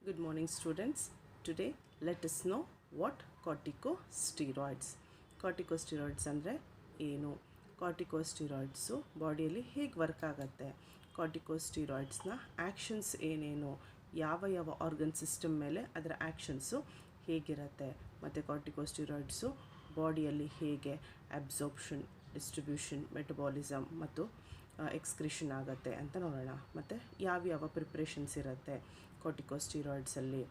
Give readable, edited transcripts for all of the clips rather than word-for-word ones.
Good morning, students. Today, let us know what corticosteroids. Corticosteroids ಅಂದರೆ ಏನು? ಕಾರ್ಟಿಕೋಸ್ಟಿರಾಯ್ಡ್ಸು ಬಾಡಿಯಲ್ಲಿ ಹೇಗೆ ವರ್ಕ್ ಆಗುತ್ತೆ, ಕಾರ್ಟಿಕೋಸ್ಟಿರಾಯ್ಡ್ಸ್ನ ಆ್ಯಕ್ಷನ್ಸ್ ಏನೇನು, ಯಾವ ಯಾವ ಆರ್ಗನ್ ಸಿಸ್ಟಮ್ ಮೇಲೆ ಅದರ ಆ್ಯಕ್ಷನ್ಸು ಹೇಗಿರುತ್ತೆ, ಮತ್ತು ಕಾರ್ಟಿಕೋಸ್ಟಿರಾಯ್ಡ್ಸು ಬಾಡಿಯಲ್ಲಿ ಹೇಗೆ ಅಬ್ಸಾರ್ಪ್ಷನ್, ಡಿಸ್ಟ್ರಿಬ್ಯೂಷನ್, ಮೆಟಬಾಲಿಸಮ್ ಮತ್ತು ಎಕ್ಸ್ಕ್ರಿಷನ್ ಆಗುತ್ತೆ ಅಂತ ನೋಡೋಣ. ಮತ್ತು ಯಾವ್ಯಾವ ಪ್ರಿಪ್ರೇಷನ್ಸ್ ಇರುತ್ತೆ ಕಾರ್ಟಿಕೋಸ್ಟಿರಾಯ್ಡ್ಸಲ್ಲಿ,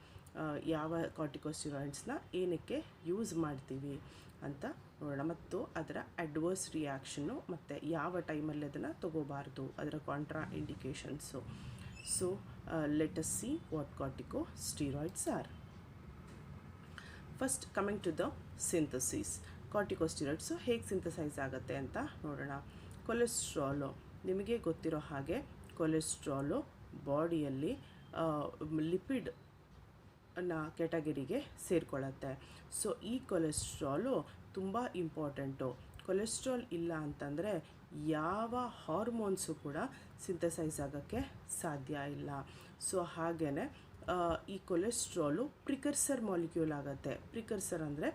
ಯಾವ ಕಾರ್ಟಿಕೋಸ್ಟಿರಾಯ್ಡ್ಸ್ನ ಏನಕ್ಕೆ ಯೂಸ್ ಮಾಡ್ತೀವಿ ಅಂತ ನೋಡೋಣ. ಮತ್ತು ಅದರ ಅಡ್ವರ್ಸ್ ರಿಯಾಕ್ಷನ್ನು ಮತ್ತು ಯಾವ ಟೈಮಲ್ಲಿ ಅದನ್ನು ತಗೋಬಾರ್ದು, ಅದರ contraindications. So let us see what corticosteroids are. First coming to the synthesis. Corticosteroids ಹೇಗೆ ಸಿಂಥಸೈಸ್ ಆಗುತ್ತೆ ಅಂತ ನೋಡೋಣ. ಕೊಲೆಸ್ಟ್ರಾಲು, ನಿಮಗೆ ಗೊತ್ತಿರೋ ಹಾಗೆ ಕೊಲೆಸ್ಟ್ರಾಲು ಬಾಡಿಯಲ್ಲಿ ಲಿಪಿಡ್ ಕ್ಯಾಟಗರಿಗೆ ಸೇರಿಕೊಳ್ಳುತ್ತೆ. ಸೊ ಈ ಕೊಲೆಸ್ಟ್ರಾಲು ತುಂಬ ಇಂಪಾರ್ಟೆಂಟು. ಕೊಲೆಸ್ಟ್ರಾಲ್ ಇಲ್ಲ ಅಂತಂದರೆ ಯಾವ ಹಾರ್ಮೋನ್ಸು ಕೂಡ ಸಿಂಥಸೈಸ್ ಆಗೋಕ್ಕೆ ಸಾಧ್ಯ ಇಲ್ಲ. ಸೊ ಹಾಗೆಯೇ ಈ ಕೊಲೆಸ್ಟ್ರಾಲು ಪ್ರಿಕರ್ಸರ್ ಮಾಲಿಕ್ಯೂಲ್ ಆಗುತ್ತೆ. ಪ್ರಿಕರ್ಸರ್ ಅಂದರೆ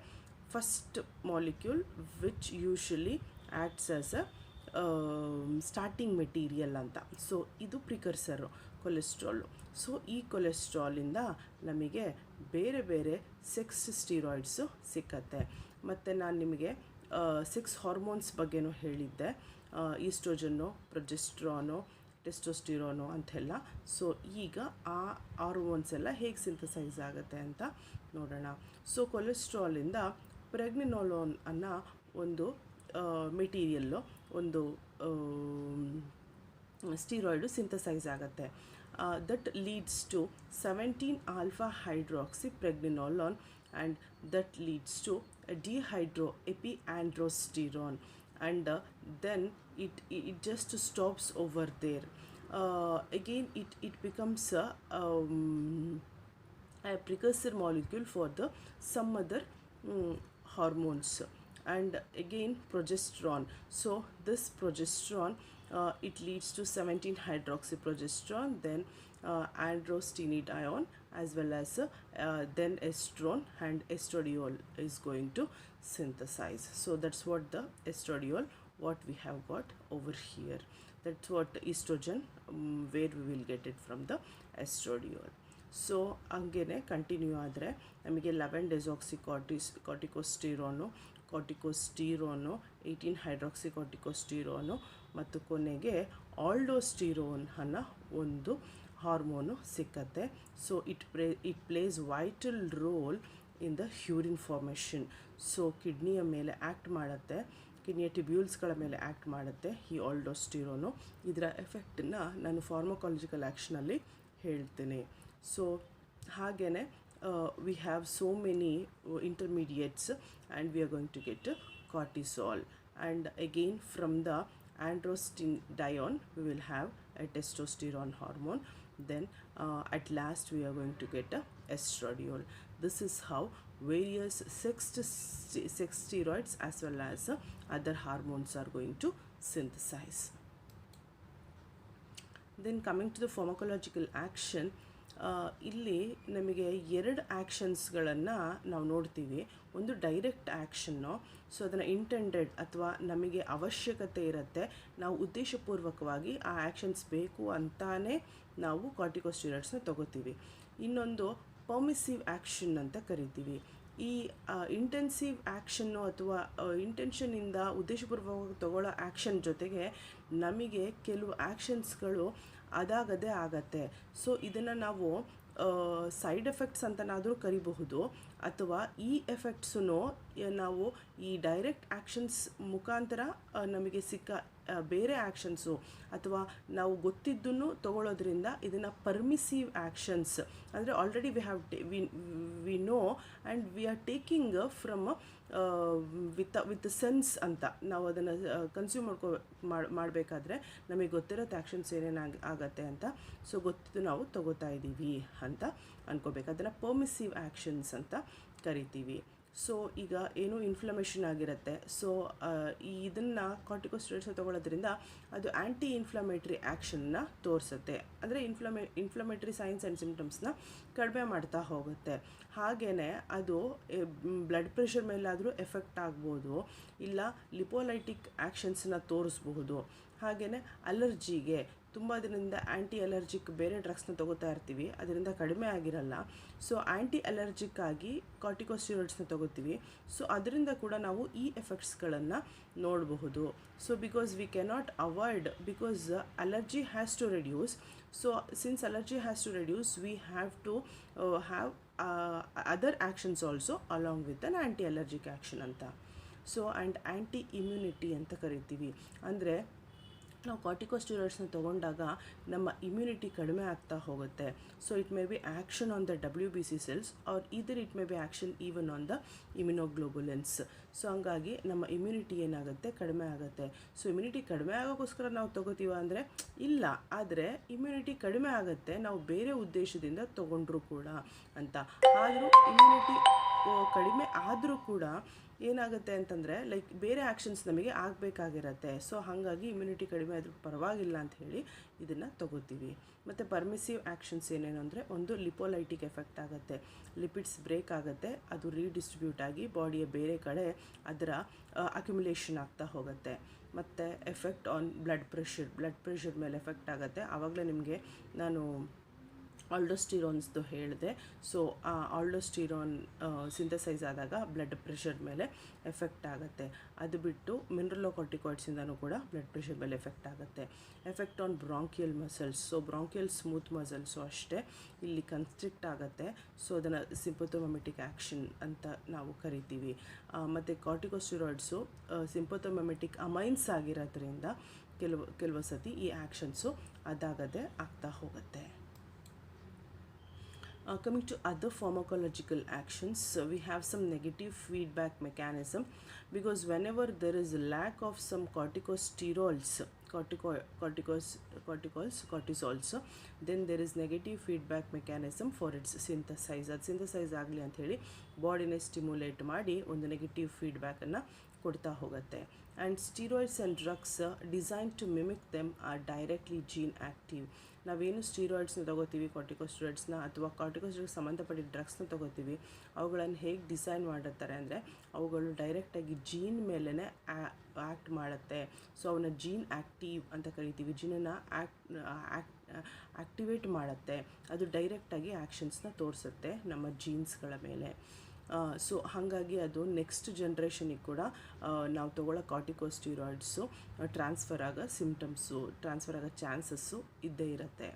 first molecule which usually acts as a starting material ಅಂತ. ಸೊ ಇದು ಪ್ರಿಕರ್ಸರು ಕೊಲೆಸ್ಟ್ರಾಲು. ಸೊ ಈ ಕೊಲೆಸ್ಟ್ರಾಲಿಂದ ನಮಗೆ ಬೇರೆ ಬೇರೆ ಸೆಕ್ಸ್ ಸ್ಟೀರಾಯ್ಡ್ಸು ಸಿಕ್ಕತ್ತೆ. ಮತ್ತು ನಾನು ನಿಮಗೆ 6 ಹಾರ್ಮೋನ್ಸ್ ಬಗ್ಗೆನೂ ಹೇಳಿದ್ದೆ, ಈಸ್ಟ್ರೋಜನ್ನು, ಪ್ರೊಜೆಸ್ಟ್ರಾನು, ಟೆಸ್ಟೋಸ್ಟಿರೋನು ಅಂತೆಲ್ಲ. ಸೊ ಈಗ ಆ ಹಾರ್ಮೋನ್ಸ್ ಎಲ್ಲ ಹೇಗೆ ಸಿಂಥಸೈಸ್ ಆಗುತ್ತೆ ಅಂತ ನೋಡೋಣ. ಸೊ ಕೊಲೆಸ್ಟ್ರಾಲಿಂದ ಪ್ರೆಗ್ನಿನೋಲೋನ್ ಅನ್ನೋ ಒಂದು ಮೆಟೀರಿಯಲ್ಲು, ಒಂದು ಸ್ಟೀರಾಯ್ಡು ಸಿಂಥಸೈಸ್ ಆಗುತ್ತೆ. That leads to 17 alpha hydroxy pregnenolone and that leads to dehydroepiandrosterone and then it just stops over there. Again it becomes a precursor molecule for the some other hormones. And again progesterone. So this progesterone it leads to 17 hydroxyprogesterone, then androstenedione, as well as then estrone, and estradiol is going to synthesize. So that's what the estradiol, what we have got over here. That's what estrogen, where we will get it from the estradiol. So ಹಂಗೇ continue ಆದರೆ ನಮಗೆ 11 ಡೆಸಾಕ್ಸಿ ಕಾರ್ಟಿಕೋಸ್ಟಿರೋನು, 18 hydroxy ಕಾರ್ಟಿಕೋಸ್ಟಿರೋನು ಮತ್ತು ಕೊನೆಗೆ ಆಲ್ಡೋಸ್ಟಿರೋನ್ ಅನ್ನೋ ಒಂದು hormone ಸಿಕ್ಕತ್ತೆ. So it plays vital role in the urine formation. So ಕಿಡ್ನಿಯ ಮೇಲೆ ಆ್ಯಕ್ಟ್ ಮಾಡುತ್ತೆ, ಕಿಡ್ನಿಯ ಟ್ಯೂಬ್ಯೂಲ್ಸ್ಗಳ ಮೇಲೆ ಆ್ಯಕ್ಟ್ ಮಾಡುತ್ತೆ ಈ ಆಲ್ಡೋಸ್ಟಿರೋನು. ಇದರ ಎಫೆಕ್ಟನ್ನು ನಾನು ಫಾರ್ಮಕಾಲಜಿಕಲ್ ಆ್ಯಕ್ಷನಲ್ಲಿ ಹೇಳ್ತೀನಿ. ಸೊ ಹಾಗೆಯೇ we have so many intermediates, and we are going to get cortisol, and again from the androstenedione we will have a testosterone hormone. Then at last we are going to get a estradiol. This is how various sex steroids as well as other hormones are going to synthesize. Then coming to the pharmacological action, ಇಲ್ಲಿ ನಮಗೆ 2 ಆ್ಯಕ್ಷನ್ಸ್ಗಳನ್ನು ನಾವು ನೋಡ್ತೀವಿ. ಒಂದು direct action. So ಅದನ್ನು intended ಅಥವಾ ನಮಗೆ ಅವಶ್ಯಕತೆ ಇರುತ್ತೆ, ನಾವು ಉದ್ದೇಶಪೂರ್ವಕವಾಗಿ ಆ ಆ್ಯಕ್ಷನ್ಸ್ ಬೇಕು ಅಂತಾನೇ ನಾವು ಕಾರ್ಟಿಕೋಸ್ಟಿರಾಯ್ಡ್ಸ್ನ ತಗೋತೀವಿ. ಇನ್ನೊಂದು ಪರ್ಮಿಸಿವ್ ಆ್ಯಕ್ಷನ್ ಅಂತ ಕರಿತೀವಿ. ಈ ಇಂಟೆನ್ಸಿವ್ ಆ್ಯಕ್ಷನ್ನು ಅಥವಾ ಇಂಟೆನ್ಷನಿಂದ ಉದ್ದೇಶಪೂರ್ವಕವಾಗಿ ತಗೊಳ್ಳೋ ಆ್ಯಕ್ಷನ್ ಜೊತೆಗೆ ನಮಗೆ ಕೆಲವು ಆ್ಯಕ್ಷನ್ಸ್ಗಳು ಅದಾಗದೇ ಆಗತ್ತೆ. ಸೊ ಇದನ್ನು ನಾವು ಸೈಡ್ ಎಫೆಕ್ಟ್ಸ್ ಅಂತನಾದರೂ ಕರಿಬಹುದು, ಅಥವಾ ಈ ಎಫೆಕ್ಟ್ಸೂ ನಾವು ಈ ಡೈರೆಕ್ಟ್ ಆ್ಯಕ್ಷನ್ಸ್ ಮುಖಾಂತರ ನಮಗೆ ಸಿಕ್ಕ ಬೇರೆ ಆ್ಯಕ್ಷನ್ಸು ಅಥವಾ ನಾವು ಗೊತ್ತಿದ್ದನ್ನು ತಗೊಳ್ಳೋದ್ರಿಂದ ಇದನ್ನು ಪರ್ಮಿಸಿವ್ ಆ್ಯಕ್ಷನ್ಸ್ ಅಂದರೆ already we know and we are taking from with sense ಅಂತ ನಾವು ಅದನ್ನು ಕನ್ಸ್ಯೂಮ್ ಮಾಡಬೇಕಾದ್ರೆ ನಮಗೆ ಗೊತ್ತಿರೋದು ಆ್ಯಕ್ಷನ್ಸ್ ಏನೇನು ಆಗತ್ತೆ ಅಂತ. ಸೊ ಗೊತ್ತಿದ್ದು ನಾವು ತಗೋತಾ ಇದ್ದೀವಿ ಅಂತ ಅನ್ಕೋಬೇಕು. ಅದನ್ನು ಪರ್ಮಿಸಿವ್ ಆ್ಯಕ್ಷನ್ಸ್ ಅಂತ ಕರಿತೀವಿ. ಸೊ ಈಗ ಏನು ಇನ್ಫ್ಲಮೇಷನ್ ಆಗಿರುತ್ತೆ, ಸೊ ಇದನ್ನು ಕಾರ್ಟಿಕೋಸ್ಟೆರಾಯ್ಡ್ಸ್ನ ತೊಗೊಳ್ಳೋದ್ರಿಂದ ಅದು ಆ್ಯಂಟಿ ಇನ್ಫ್ಲಮೇಟ್ರಿ ಆ್ಯಕ್ಷನ್ನ ತೋರಿಸುತ್ತೆ. ಅಂದರೆ ಇನ್ಫ್ಲಮೇಟ್ರಿ ಸೈನ್ಸ್ ಆ್ಯಂಡ್ ಸಿಮ್ಟಮ್ಸ್ನ ಕಡಿಮೆ ಮಾಡ್ತಾ ಹೋಗುತ್ತೆ. ಹಾಗೆಯೇ ಅದು ಬ್ಲಡ್ ಪ್ರೆಷರ್ ಮೇಲಾದರೂ ಎಫೆಕ್ಟ್ ಆಗ್ಬೋದು, ಇಲ್ಲ ಲಿಪೋಲೈಟಿಕ್ ಆ್ಯಕ್ಷನ್ಸನ್ನ ತೋರಿಸ್ಬಹುದು. ಹಾಗೆಯೇ ಅಲರ್ಜಿಗೆ ತುಂಬ ದಿನದಿಂದ ಆ್ಯಂಟಿ ಅಲರ್ಜಿಕ್ ಬೇರೆ ಡ್ರಗ್ಸ್ನ ತೊಗೋತಾ ಇರ್ತೀವಿ, ಅದರಿಂದ ಕಡಿಮೆ ಆಗಿರಲ್ಲ. ಸೊ ಆ್ಯಂಟಿ ಅಲರ್ಜಿಕ್ ಆಗಿ ಕಾರ್ಟಿಕೋಸ್ಟೆರಾಯ್ಡ್ಸ್ನ ತೊಗೋತೀವಿ. ಸೊ ಅದರಿಂದ ಕೂಡ ನಾವು ಈ ಎಫೆಕ್ಟ್ಸ್ಗಳನ್ನು ನೋಡಬಹುದು. So because we cannot avoid, because allergy has to reduce. So since allergy has to reduce, we have to have other actions also along with an anti allergic action ಅಂತ. So and anti immunity ಅಂತ ಕರಿತೀವಿ. ಅಂದರೆ ನಾವು ಕಾರ್ಟಿಕೋಸ್ಟೆರಾಯ್ಡ್ಸ್ನ ತೊಗೊಂಡಾಗ ನಮ್ಮ immunity ಕಡಿಮೆ ಆಗ್ತಾ ಹೋಗುತ್ತೆ. So it may be action on the WBC cells or either it may be action even on the immunoglobulins. So ಹಂಗಾಗಿ ನಮ್ಮ ಇಮ್ಯುನಿಟಿ ಏನಾಗುತ್ತೆ, ಕಡಿಮೆ ಆಗುತ್ತೆ. ಸೊ ಇಮ್ಯುನಿಟಿ ಕಡಿಮೆ ಆಗೋಕ್ಕೋಸ್ಕರ ನಾವು ತೊಗೋತೀವ ಅಂದರೆ ಇಲ್ಲ, ಆದರೆ ಇಮ್ಯುನಿಟಿ ಕಡಿಮೆ ಆಗುತ್ತೆ ನಾವು ಬೇರೆ ಉದ್ದೇಶದಿಂದ ತೊಗೊಂಡ್ರೂ ಕೂಡ ಅಂತ. ಆದರೂ ಇಮ್ಯುನಿಟಿ ಕಡಿಮೆ ಆದರೂ ಕೂಡ ಏನಾಗುತ್ತೆ ಅಂತಂದರೆ ಲೈಕ್ ಬೇರೆ ಆ್ಯಕ್ಷನ್ಸ್ ನಮಗೆ ಆಗಬೇಕಾಗಿರತ್ತೆ. ಸೊ ಹಾಗಾಗಿ ಇಮ್ಯುನಿಟಿ ಕಡಿಮೆ ಆದರೂ ಪರವಾಗಿಲ್ಲ ಅಂತ ಹೇಳಿ ಇದನ್ನು ತೊಗೋತೀವಿ. ಮತ್ತು ಪರ್ಮಿಸಿವ್ ಆ್ಯಕ್ಷನ್ಸ್ ಏನೇನು ಅಂದರೆ, ಒಂದು ಲಿಪೋಲೈಟಿಕ್ ಎಫೆಕ್ಟ್ ಆಗುತ್ತೆ, ಲಿಪಿಡ್ಸ್ ಬ್ರೇಕ್ ಆಗುತ್ತೆ, ಅದು ರೀಡಿಸ್ಟ್ರಿಬ್ಯೂಟ್ ಆಗಿ ಬಾಡಿಯ ಬೇರೆ ಕಡೆ ಅದರ ಅಕ್ಯುಮುಲೇಷನ್ ಆಗ್ತಾ ಹೋಗುತ್ತೆ. ಮತ್ತು ಎಫೆಕ್ಟ್ ಆನ್ ಬ್ಲಡ್ ಪ್ರೆಷರ್ ಮೇಲೆ ಎಫೆಕ್ಟ್ ಆಗುತ್ತೆ. ಆವಾಗಲೇ ನಿಮಗೆ ನಾನು ಆಲ್ಡೋಸ್ಟಿರೋನ್ಸ್ದು ಹೇಳಿದೆ. ಸೊ ಆ ಆಲ್ಡೋಸ್ಟಿರೋನ್ ಸಿಂಥಸೈಸ್ ಆದಾಗ ಬ್ಲಡ್ ಪ್ರೆಷರ್ ಮೇಲೆ ಎಫೆಕ್ಟ್ ಆಗುತ್ತೆ. ಅದು ಬಿಟ್ಟು ಮಿನರಲೋಕಾರ್ಟಿಕಾಯ್ಡ್ಸಿಂದನೂ ಕೂಡ ಬ್ಲಡ್ ಪ್ರೆಷರ್ ಮೇಲೆ ಎಫೆಕ್ಟ್ ಆಗುತ್ತೆ. Effect on bronchial muscles, so bronchial smooth muscles ಅಷ್ಟೇ ಇಲ್ಲಿ ಕನ್ಸ್ಟ್ರಿಕ್ಟ್ ಆಗುತ್ತೆ. ಸೊ ಅದನ್ನು ಸಿಂಪಥೋಮಿಮೆಟಿಕ್ ಆ್ಯಕ್ಷನ್ ಅಂತ ನಾವು ಕರಿತೀವಿ. ಮತ್ತು ಕಾರ್ಟಿಕೋಸ್ಟೆರಾಯ್ಡ್ಸು ಸಿಂಪಥೋಮಿಮೆಟಿಕ್ ಅಮೈನ್ಸ್ ಆಗಿರೋದ್ರಿಂದ ಕೆಲವು ಸತಿ ಈ ಆ್ಯಕ್ಷನ್ಸು ಅದಾಗದೆ ಆಗ್ತಾ ಹೋಗುತ್ತೆ. Coming to other pharmacological actions, we have some negative feedback mechanism, because whenever there is a lack of some corticosteroids, cortisols, then there is negative feedback mechanism for its synthesis. ಅದು synthesise ಆಗಲಿ ಅಂಥೇಳಿ ಬಾಡಿನೇ stimulate ಮಾಡಿ ಒಂದು negative ಫೀಡ್ಬ್ಯಾಕನ್ನು ಕೊಡ್ತಾ ಹೋಗುತ್ತೆ. And steroids and drugs design to mimic them are directly gene active. ನಾವೇನು ಸ್ಟೀರಾಯ್ಡ್ಸ್ನ ತೊಗೋತೀವಿ, ಕಾರ್ಟಿಕೋಸ್ಟೆರಾಯ್ಡ್ಸ್ನ ಅಥವಾ ಕಾರ್ಟಿಕೋಸ್ಟೆರಾಯ್ಡ್ಸ್ ಸಂಬಂಧಪಟ್ಟ ಡ್ರಗ್ಸ್ನ ತೊಗೋತೀವಿ, ಅವುಗಳನ್ನು ಹೇಗೆ ಡಿಸೈನ್ ಮಾಡಿರ್ತಾರೆ ಅಂದರೆ ಅವುಗಳು ಡೈರೆಕ್ಟಾಗಿ ಜೀನ್ ಮೇಲೇ ಆ್ಯಕ್ಟ್ ಮಾಡುತ್ತೆ. ಸೊ ಅವನ್ನ ಜೀನ್ ಆ್ಯಕ್ಟಿವ್ ಅಂತ ಕರಿತೀವಿ. ಜೀನನ್ನು ಆ್ಯಕ್ಟಿವೇಟ್ ಮಾಡುತ್ತೆ. ಅದು ಡೈರೆಕ್ಟಾಗಿ ಆ್ಯಕ್ಷನ್ಸ್ನ ತೋರಿಸುತ್ತೆ ನಮ್ಮ ಜೀನ್ಸ್ಗಳ ಮೇಲೆ. ಸೊ ಹಾಗಾಗಿ ಅದು ನೆಕ್ಸ್ಟ್ ಜನ್ರೇಷನಿಗೆ ಕೂಡ ನಾವು ತೊಗೊಳ್ಳೋ ಕಾರ್ಟಿಕೋಸ್ಟೆರಾಯ್ಡ್ಸು ಟ್ರಾನ್ಸ್ಫರ್ ಆಗೋ ಟ್ರಾನ್ಸ್ಫರ್ ಆಗೋ ಚಾನ್ಸಸ್ಸು ಇದ್ದೇ ಇರುತ್ತೆ.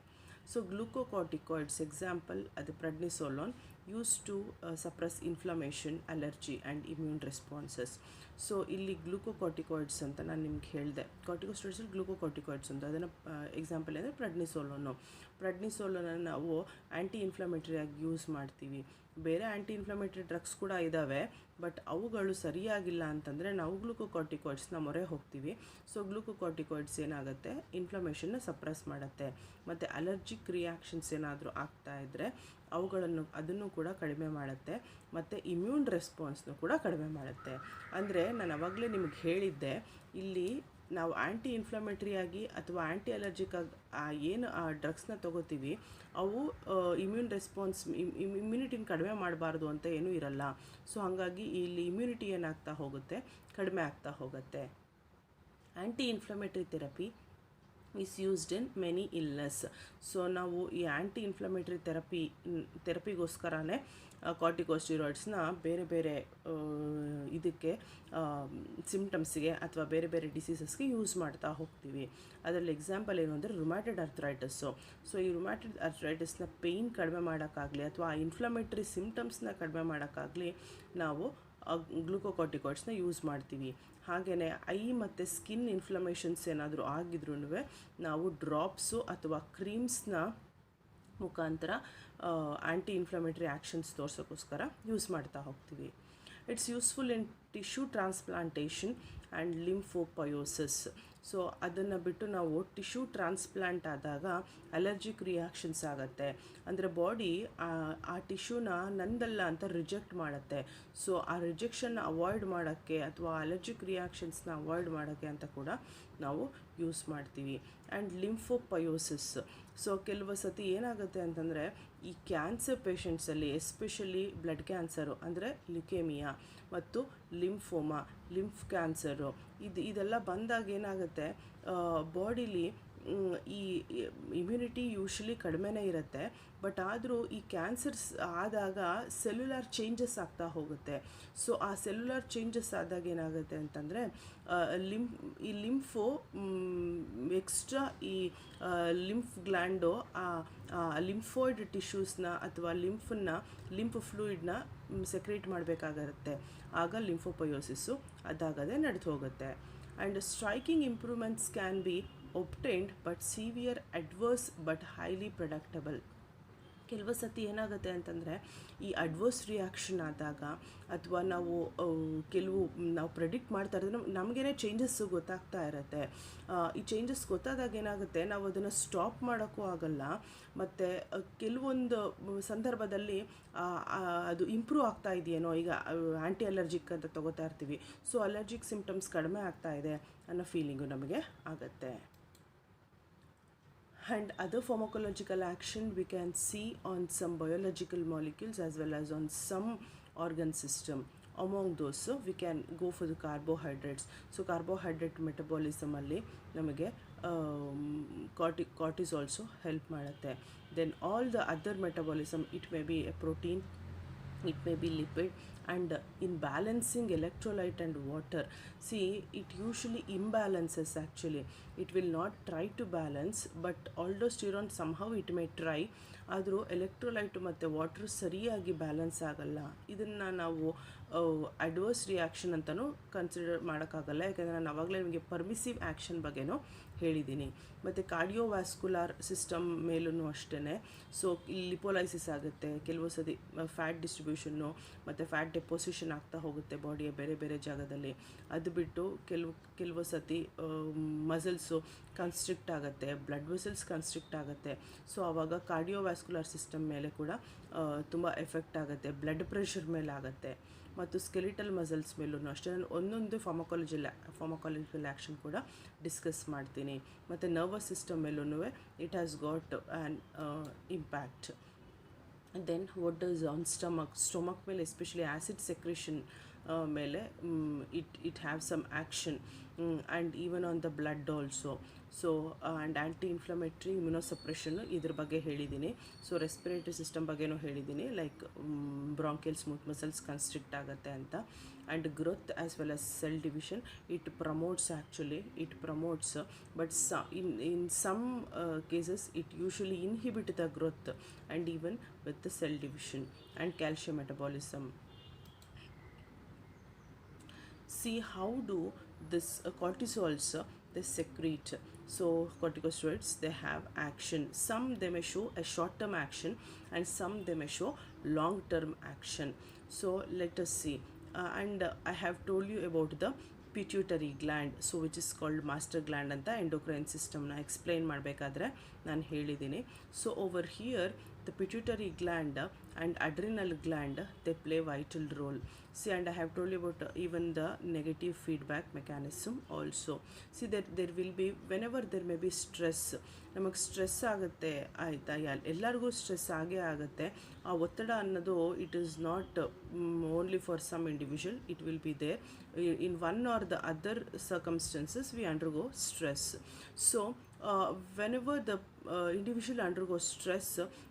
ಸೊ ಗ್ಲೂಕೋಕಾರ್ಟಿಕಾಯ್ಡ್ಸ್ ಎಕ್ಸಾಂಪಲ್ ಅದು prednisolone use to suppress inflammation, allergy and immune responses. So ಇಲ್ಲಿ ಗ್ಲೂಕೋಕಾರ್ಟಿಕಾಯ್ಡ್ಸ್ ಅಂತ ನಾನು ನಿಮ್ಗೆ ಹೇಳಿದೆ. ಕಾರ್ಟಿಕೋಸ್ಟೆರಾಯ್ಡ್ಸಲ್ಲಿ ಗ್ಲೂಕೋಕಾರ್ಟಿಕಾಯ್ಡ್ಸ್ ಅಂತ, ಅದನ್ನು ಎಕ್ಸಾಂಪಲ್ ಅಂದರೆ ಪ್ರೆಡ್ನಿಸೋಲೋನನ್ನು ನಾವು ಆ್ಯಂಟಿ ಇನ್ಫ್ಲಮೇಟರಿಯಾಗಿ ಯೂಸ್ ಮಾಡ್ತೀವಿ. ಬೇರೆ ಆ್ಯಂಟಿ ಇನ್ಫ್ಲಮೇಟರಿ ಡ್ರಗ್ಸ್ ಕೂಡ ಇದ್ದಾವೆ, ಬಟ್ ಅವುಗಳು ಸರಿಯಾಗಿಲ್ಲ ಅಂತಂದರೆ ನಾವು ಗ್ಲೂಕೋಕಾರ್ಟಿಕಾಯ್ಡ್ಸ್ನ ಮೊರೆ ಹೋಗ್ತೀವಿ. ಸೊ ಗ್ಲೂಕೋಕಾರ್ಟಿಕಾಯ್ಡ್ಸ್ ಏನಾಗುತ್ತೆ, ಇನ್ಫ್ಲಮೇಷನ್ನ ಸಪ್ರೆಸ್ ಮಾಡುತ್ತೆ. ಮತ್ತು ಅಲರ್ಜಿಕ್ ರಿಯಾಕ್ಷನ್ಸ್ ಏನಾದರೂ ಆಗ್ತಾ ಇದ್ದರೆ ಅದನ್ನು ಕೂಡ ಕಡಿಮೆ ಮಾಡುತ್ತೆ. ಮತ್ತು ಇಮ್ಯೂನ್ ರೆಸ್ಪಾನ್ಸ್ನು ಕೂಡ ಕಡಿಮೆ ಮಾಡುತ್ತೆ. ಅಂದರೆ ನಾನು ಅವಾಗಲೇ ನಿಮಗೆ ಹೇಳಿದ್ದೆ, ಇಲ್ಲಿ ನಾವು ಆ್ಯಂಟಿ ಇನ್ಫ್ಲಮೇಟ್ರಿಯಾಗಿ ಅಥವಾ ಆ್ಯಂಟಿ ಅಲರ್ಜಿಕ್ಕಾಗಿ ಏನು ಆ ಡ್ರಗ್ಸ್ನ ತೊಗೋತೀವಿ ಅವು ಇಮ್ಯೂನ್ ರೆಸ್ಪಾನ್ಸ್ ಇಮ್ಯುನಿಟಿನ ಕಡಿಮೆ ಮಾಡಬಾರ್ದು ಅಂತ ಏನೂ ಇರಲ್ಲ. ಸೊ ಹಾಗಾಗಿ ಇಲ್ಲಿ ಇಮ್ಯುನಿಟಿ ಏನಾಗ್ತಾ ಹೋಗುತ್ತೆ, ಕಡಿಮೆ ಆಗ್ತಾ ಹೋಗುತ್ತೆ. ಆ್ಯಂಟಿ inflammatory therapy is used in many illness. So ನಾವು ಈ ಆ್ಯಂಟಿ ಇನ್ಫ್ಲಮೇಟ್ರಿ ಥೆರಪಿಗೋಸ್ಕರನೇ ಕಾರ್ಟಿಕೋಸ್ಟೆರಾಯ್ಡ್ಸ್ನ ಬೇರೆ ಬೇರೆ ಇದಕ್ಕೆ ಸಿಮ್ಟಮ್ಸ್ಗೆ ಅಥವಾ ಬೇರೆ ಬೇರೆ ಡಿಸೀಸಸ್ಗೆ ಯೂಸ್ ಮಾಡ್ತಾ ಹೋಗ್ತೀವಿ. ಅದರಲ್ಲಿ ಎಕ್ಸಾಂಪಲ್ ಏನು ಅಂದರೆ ರುಮ್ಯಾಟೆಡ್ ಅರ್ಥ್ರೈಟಿಸ್ಸು. ಸೊ ಈ ರುಮ್ಯಾಟೆಡ್ ಅರ್ಥ್ರೈಟಿಸ್ನ ಪೇಯ್ನ್ ಕಡಿಮೆ ಮಾಡೋಕ್ಕಾಗಲಿ ಅಥವಾ ಆ ಇನ್ಫ್ಲಮೇಟ್ರಿ ಸಿಮ್ಟಮ್ಸ್ನ ಕಡಿಮೆ ಮಾಡೋಕ್ಕಾಗಲಿ ನಾವು ಗ್ಲೂಕೋಕಾರ್ಟಿಕಾಯ್ಡ್ಸ್ನ ಯೂಸ್ ಮಾಡ್ತೀವಿ. ಹಾಗೆಯೇ ಐ ಮತ್ತು ಸ್ಕಿನ್ ಇನ್ಫ್ಲಮೇಷನ್ಸ್ ಏನಾದರೂ ಆಗಿದ್ರೂ ನಾವು ಡ್ರಾಪ್ಸು ಅಥವಾ ಕ್ರೀಮ್ಸ್ನ ಮುಖಾಂತರ ಆ್ಯಂಟಿ ಇನ್ಫ್ಲಮೇಟ್ರಿ ಆ್ಯಕ್ಷನ್ಸ್ ತೋರ್ಸೋಕ್ಕೋಸ್ಕರ ಯೂಸ್ ಮಾಡ್ತಾ ಹೋಗ್ತೀವಿ. It's useful in tissue transplantation and lymphopoiesis. So ಅದನ್ನು ಬಿಟ್ಟು ನಾವು ಟಿಶ್ಯೂ ಟ್ರಾನ್ಸ್ಪ್ಲಾಂಟ್ ಆದಾಗ ಅಲರ್ಜಿಕ್ ರಿಯಾಕ್ಷನ್ಸ್ ಆಗುತ್ತೆ. ಅಂದರೆ ಬಾಡಿ ಆ ಟಿಶ್ಯೂನ ನಂದಲ್ಲ ಅಂತ ರಿಜೆಕ್ಟ್ ಮಾಡುತ್ತೆ. ಸೊ ಆ ರಿಜೆಕ್ಷನ್ನ ಅವಾಯ್ಡ್ ಮಾಡೋಕ್ಕೆ ಅಥವಾ ಅಲರ್ಜಿಕ್ ರಿಯಾಕ್ಷನ್ಸ್ನ ಅವಾಯ್ಡ್ ಮಾಡೋಕ್ಕೆ ಅಂತ ಕೂಡ ನಾವು ಯೂಸ್ ಮಾಡ್ತೀವಿ. And lymphopoiesis. ಸೊ ಕೆಲವು ಸತಿ ಏನಾಗುತ್ತೆ ಅಂತಂದರೆ ಈ ಕ್ಯಾನ್ಸರ್ ಪೇಷಂಟ್ಸಲ್ಲಿ ಎಸ್ಪೆಷಲಿ ಬ್ಲಡ್ ಕ್ಯಾನ್ಸರು ಅಂದರೆ ಲಿಕೇಮಿಯಾ ಮತ್ತು ಲಿಂಫೋಮಾ, ಲಿಂಫ್ ಕ್ಯಾನ್ಸರು ಇದೆಲ್ಲ ಬಂದಾಗ ಏನಾಗುತ್ತೆ ಬಾಡಿಲಿ ಈ ಇಮ್ಯುನಿಟಿ ಯೂಶ್ವಲಿ ಕಡಿಮೆನೇ ಇರುತ್ತೆ. ಬಟ್ ಆದರೂ ಈ ಕ್ಯಾನ್ಸರ್ಸ್ ಆದಾಗ ಸೆಲ್ಯುಲಾರ್ ಚೇಂಜಸ್ ಆಗ್ತಾ ಹೋಗುತ್ತೆ. ಸೊ ಆ ಸೆಲ್ಯುಲಾರ್ ಚೇಂಜಸ್ ಆದಾಗ ಏನಾಗುತ್ತೆ ಅಂತಂದರೆ ಈ ಲಿಂಫು ಎಕ್ಸ್ಟ್ರಾ ಈ ಲಿಂಫ್ ಗ್ಲ್ಯಾಂಡು ಲಿಂಫೋಯ್ಡ್ ಟಿಶ್ಯೂಸ್ನ ಅಥವಾ ಲಿಂಫ್ ಫ್ಲೂಯಿಡ್ನ ಸೆಕ್ರೇಟ್ ಮಾಡಬೇಕಾಗಿರುತ್ತೆ. ಆಗ ಲಿಂಫೋಪಯೋಸಿಸ್ಸು ಅದಾಗದೇ ನಡೆದು ಹೋಗುತ್ತೆ. And striking improvements can be obtained but severe adverse but highly predictable. ಕೆಲವು ಸತಿ ಏನಾಗುತ್ತೆ ಅಂತಂದರೆ ಈ ಅಡ್ವರ್ಸ್ ರಿಯಾಕ್ಷನ್ ಆದಾಗ ಅಥವಾ ನಾವು ಪ್ರೆಡಿಕ್ಟ್ ಮಾಡ್ತಾ ಇರೋದು ನಮಗೇನೆ ಚೇಂಜಸ್ ಗೊತ್ತಾಗ್ತಾ ಇರುತ್ತೆ. ಈ ಚೇಂಜಸ್ ಗೊತ್ತಾದಾಗ ಏನಾಗುತ್ತೆ ನಾವು ಅದನ್ನು ಸ್ಟಾಪ್ ಮಾಡೋಕ್ಕೂ ಆಗಲ್ಲ. ಮತ್ತು ಕೆಲವೊಂದು ಸಂದರ್ಭದಲ್ಲಿ ಅದು ಇಂಪ್ರೂವ್ ಆಗ್ತಾ ಇದೆಯೇನೋ, ಈಗ ಆ್ಯಂಟಿ ಅಲರ್ಜಿಕ್ ಅಂತ ತೊಗೋತಾ ಇರ್ತೀವಿ, ಸೊ ಅಲರ್ಜಿಕ್ ಸಿಂಪ್ಟಮ್ಸ್ ಕಡಿಮೆ ಆಗ್ತಾ ಇದೆ ಅನ್ನೋ ಫೀಲಿಂಗು ನಮಗೆ ಆಗುತ್ತೆ. And other pharmacological action we can see on some biological molecules as well as on some organ system. Among those we can go for the carbohydrates. So carbohydrate metabolism alli namage cortisols help ಮಾಡುತ್ತೆ. Then all the other metabolism, it may be a protein, it may be lipid, and in balancing electrolyte and water, see it usually imbalances. Actually it will not try to balance, but aldosterone somehow it may try, ಆದರೂ electrolyte ಮತ್ತು water ಸರಿಯಾಗಿ balance ಆಗಲ್ಲ. ಇದನ್ನು ನಾವು adverse reaction ಅಂತಲೂ consider ಮಾಡೋಕ್ಕಾಗಲ್ಲ, ಯಾಕೆಂದರೆ ನಾನು ಆವಾಗಲೇ ನಿಮಗೆ ಪರ್ಮಿಸಿವ್ ಆ್ಯಕ್ಷನ್ ಬಗ್ಗೆನೂ ಹೇಳಿದ್ದೀನಿ. ಮತ್ತು ಕಾರ್ಡಿಯೋವ್ಯಾಸ್ಕುಲಾರ್ ಸಿಸ್ಟಮ್ ಮೇಲೂ ಅಷ್ಟೇ. ಸೊ ಇಲ್ಲಿ ಲಿಪೋಲೈಸಿಸ್ ಆಗುತ್ತೆ, ಕೆಲವು ಸತಿ ಫ್ಯಾಟ್ ಡಿಸ್ಟ್ರಿಬ್ಯೂಷನ್ನು ಮತ್ತು ಫ್ಯಾಟ್ ಡೆಪೋಸಿಷನ್ ಆಗ್ತಾ ಹೋಗುತ್ತೆ ಬಾಡಿಯ ಬೇರೆ ಬೇರೆ ಜಾಗದಲ್ಲಿ. ಅದು ಬಿಟ್ಟು ಕೆಲವು ಸತಿ ಮಸಲ್ಸು ಕನ್ಸ್ಟ್ರಿಕ್ಟ್ ಆಗುತ್ತೆ, ಬ್ಲಡ್ ವೆಸಲ್ಸ್ ಕನ್ಸ್ಟ್ರಿಕ್ಟ್ ಆಗುತ್ತೆ. ಸೊ ಆವಾಗ ಕಾರ್ಡಿಯೋವ್ಯಾಸ್ಕುಲರ್ ಸಿಸ್ಟಮ್ ಮೇಲೆ ಕೂಡ ತುಂಬ ಎಫೆಕ್ಟ್ ಆಗುತ್ತೆ, ಬ್ಲಡ್ ಪ್ರೆಷರ್ ಮೇಲೆ ಆಗುತ್ತೆ, ಮತ್ತು ಸ್ಕೆಲಿಟಲ್ ಮಸಲ್ಸ್ ಮೇಲೂ ಅಷ್ಟೇ. ನಾನು ಒಂದೊಂದು ಫಾರ್ಮಕಾಲಜಿಕಲ್ ಆ್ಯಕ್ಷನ್ ಕೂಡ ಡಿಸ್ಕಸ್ ಮಾಡ್ತೀನಿ. ಮತ್ತು ನರ್ವಸ್ ಸಿಸ್ಟಮ್ ಮೇಲೂ it has got an impact. Then what does on stomach ಮೇಲೆ ಎಸ್ಪೆಷಲಿ ಆ್ಯಸಿಡ್ ಸೆಕ್ರೇಷನ್ ಮೇಲೆ it have some action, and even on the blood also. So and anti inflammatory immunosuppression ಇದ್ರ ಬಗ್ಗೆ ಹೇಳಿದ್ದೀನಿ. So respiratory system ಬಗ್ಗೆನೂ ಹೇಳಿದ್ದೀನಿ, like bronchial smooth muscles constrict ಆಗುತ್ತೆ ಅಂತ. And growth as well as cell division it promotes, but in some cases it usually inhibit the growth and even with the cell division. And calcium metabolism. See how do this cortisols they secrete. So corticosteroids, they have action. Some they may show a short term action and some they may show long term action. So let us see. And I have told you about the pituitary gland, so which is called master gland anta endocrine system na explain ಮಾಡಬೇಕಾದ್ರೆ ನಾನು ಹೇಳಿದ್ದೀನಿ. So over here the pituitary gland and adrenal gland, they play vital role. See, and I have told you about even the negative feedback mechanism also. See that there will be, whenever there may be stress, ನಮಗೆ stress ಆಗುತ್ತೆ ಆಯಿತಾ, ಎಲ್ಲರಿಗೂ stress ಆಗೇ ಆಗುತ್ತೆ. ಆ ಒತ್ತಡ ಅನ್ನೋದು it is not only for some individual, it will be there in one or the other circumstances we undergo stress. So whenever the individual undergoes stress,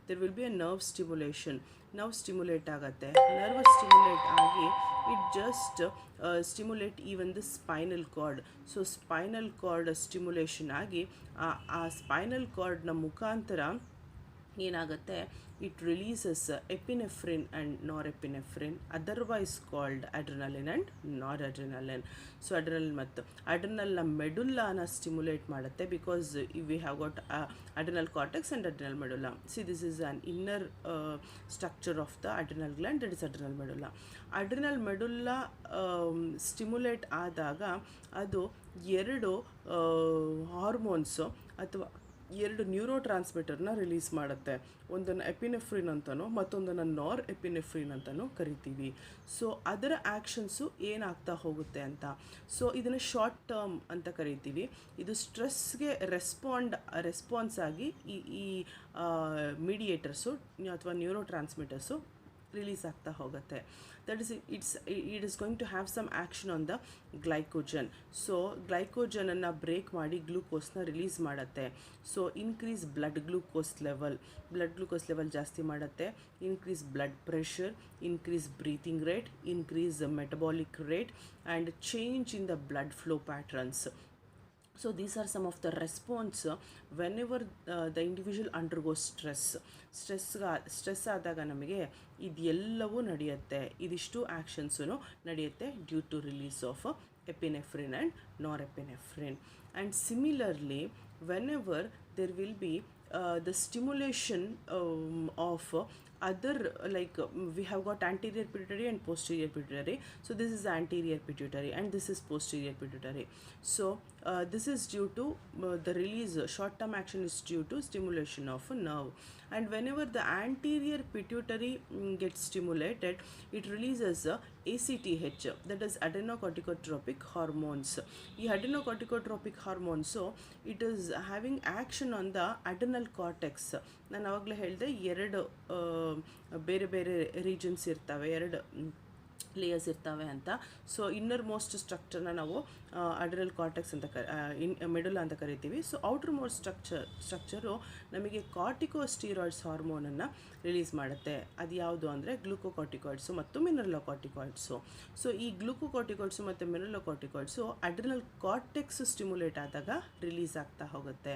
there will be a nerve stimulation. Nerve stimulate ಆಗುತ್ತೆ, nerve stimulate ಆಗಿ it just stimulate even the spinal cord. So spinal cord stimulation ಆಗಿ ಆ spinal ಕಾರ್ಡ್ನ ಮುಖಾಂತರ ಏನಾಗುತ್ತೆ, it releases epinephrine and norepinephrine, otherwise called adrenaline and noradrenaline. So adrenaline ಮತ್ತು ಅಡ್ರಿನಲ್ನ ಮೆಡುಲ್ಲಾನ ಸ್ಟಿಮ್ಯುಲೇಟ್ ಮಾಡುತ್ತೆ, because we have got adrenal cortex and adrenal medulla. See, this is an inner structure of the adrenal gland, that is adrenal medulla. Adrenal medulla stimulate ಆದಾಗ ಅದು ಎರಡು hormones ಅಥವಾ ಎರಡು neuro ಟ್ರಾನ್ಸ್ಮಿಟರ್ನ release ಮಾಡುತ್ತೆ. ಒಂದನ್ನು ಎಪಿನೆಫ್ರಿನ್ ಅಂತಲೂ ಮತ್ತೊಂದನ್ನು ನಾರ್ ಎಪಿನೆಫ್ರಿನ್ ಅಂತಲೂ ಕರಿತೀವಿ. ಸೊ ಅದರ ಆ್ಯಕ್ಷನ್ಸು ಏನಾಗ್ತಾ ಹೋಗುತ್ತೆ ಅಂತ, ಸೊ ಇದನ್ನು ಶಾರ್ಟ್ ಟರ್ಮ್ ಅಂತ ಕರಿತೀವಿ. ಇದು ಸ್ಟ್ರೆಸ್ಗೆ ರೆಸ್ಪಾನ್ಸ್ ಆಗಿ ಈ ಮೀಡಿಯೇಟರ್ಸು ಅಥವಾ ನ್ಯೂರೋ ಟ್ರಾನ್ಸ್ಮಿಟರ್ಸು ರಿಲೀಸ್ ಆಗ್ತಾ ಹೋಗುತ್ತೆ. That is it is going to have some action on the glycogen. So ಗ್ಲೈಕೋಜನನ್ನು ಬ್ರೇಕ್ ಮಾಡಿ ಗ್ಲೂಕೋಸ್ನ ರಿಲೀಸ್ ಮಾಡುತ್ತೆ. So increase blood glucose level ಜಾಸ್ತಿ ಮಾಡುತ್ತೆ, increase blood pressure, increase breathing rate, increase metabolic rate and change in the blood flow patterns. So these are some of the response whenever the individual undergoes stress ಆದಾಗ ನಮಗೆ ಇದೆಲ್ಲವೂ ನಡೆಯುತ್ತೆ, ಇದಿಷ್ಟು ಆ್ಯಕ್ಷನ್ಸೂ ನಡೆಯುತ್ತೆ due to release of epinephrine and norepinephrine. And similarly whenever there will be the stimulation of other, like we have got anterior pituitary and posterior pituitary. So this is anterior pituitary and this is posterior pituitary. So this is due to the release, short term action is due to stimulation of a nerve. And whenever the anterior pituitary gets stimulated, it releases ACTH, that is adrenocorticotropic hormones. ಈ adrenocorticotropic hormones, it is having action on the adrenal cortex. ನಾನು ಆವಾಗಲೇ ಹೇಳಿದೆ, ಎರಡು ಬೇರೆ ಬೇರೆ regions ಇರ್ತವೆ, ಎರಡು layers ಇರ್ತವೆ ಅಂತ. ಸೊ ಇನ್ನರ್ ಮೋಸ್ಟ್ ಸ್ಟ್ರಕ್ಚರ್ನ ನಾವು ಅಡ್ರಿನಲ್ ಕಾರ್ಟೆಕ್ಸ್ ಅಂತ ಮೆಡುಲಾ ಅಂತ ಕರಿತೀವಿ. ಸೊ ಔಟರ್ ಮೋಸ್ಟ್ ಸ್ಟ್ರಕ್ಚರು ನಮಗೆ ಕಾರ್ಟಿಕೋಸ್ಟೀರಾಯ್ಡ್ಸ್ ಹಾರ್ಮೋನನ್ನು ರಿಲೀಸ್ ಮಾಡುತ್ತೆ. ಅದು ಯಾವುದು ಅಂದರೆ ಗ್ಲೂಕೋಕಾರ್ಟಿಕಾಯ್ಡ್ಸು ಮತ್ತು ಮಿನರಲೋಕಾರ್ಟಿಕಾಯ್ಡ್ಸು. ಸೊ ಈ ಗ್ಲೂಕೋಕಾರ್ಟಿಕಾಯ್ಡ್ಸು ಮತ್ತು ಮಿನರಲೋಕಾರ್ಟಿಕಾಯ್ಡ್ಸು ಅಡ್ರಿನಲ್ ಕಾರ್ಟೆಕ್ಸ್ ಸ್ಟಿಮ್ಯುಲೇಟ್ ಆದಾಗ ರಿಲೀಸ್ ಆಗ್ತಾ ಹೋಗುತ್ತೆ.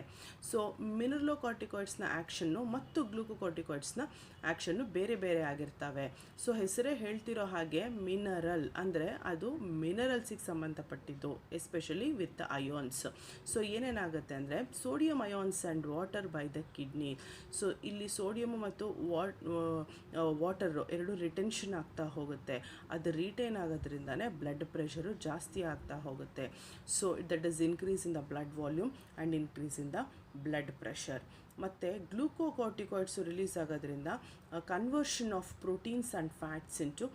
ಸೊ ಮಿನರಲೋಕಾರ್ಟಿಕಾಯ್ಡ್ಸ್ನ ಆ್ಯಕ್ಷನ್ನು ಮತ್ತು ಗ್ಲೂಕೋಕಾರ್ಟಿಕಾಯ್ಡ್ಸ್ನ ಆ್ಯಕ್ಷನ್ನು ಬೇರೆ ಬೇರೆ ಆಗಿರ್ತವೆ. ಸೊ ಹೆಸರೇ ಹೇಳ್ತಿರೋ ಹಾಗೆ ಮಿನರಲ್ ಅಂದರೆ ಅದು ಮಿನರಲ್ಸಿಗೆ ಸಂಬಂಧಪಟ್ಟಿದ್ದು, ಎಸ್ಪೆಷಲಿ ವಿತ್ ಅಯಾನ್ಸ್. ಸೊ ಏನೇನಾಗುತ್ತೆ ಅಂದರೆ sodium ions and water by the kidney. So ಇಲ್ಲಿ ಸೋಡಿಯಮ್ ಮತ್ತು ವಾಟರು ಎರಡು ರಿಟೆನ್ಷನ್ ಆಗ್ತಾ ಹೋಗುತ್ತೆ. ಅದು ರಿಟೈನ್ ಆಗೋದ್ರಿಂದನೇ ಬ್ಲಡ್ ಪ್ರೆಷರು ಜಾಸ್ತಿ ಆಗ್ತಾ ಹೋಗುತ್ತೆ. So that is increase in the blood volume and increase in the blood pressure. ಮತ್ತು ಗ್ಲೂಕೋಕಾರ್ಟಿಕಾಯ್ಡ್ಸು ರಿಲೀಸ್ ಆಗೋದ್ರಿಂದ conversion of proteins and fats into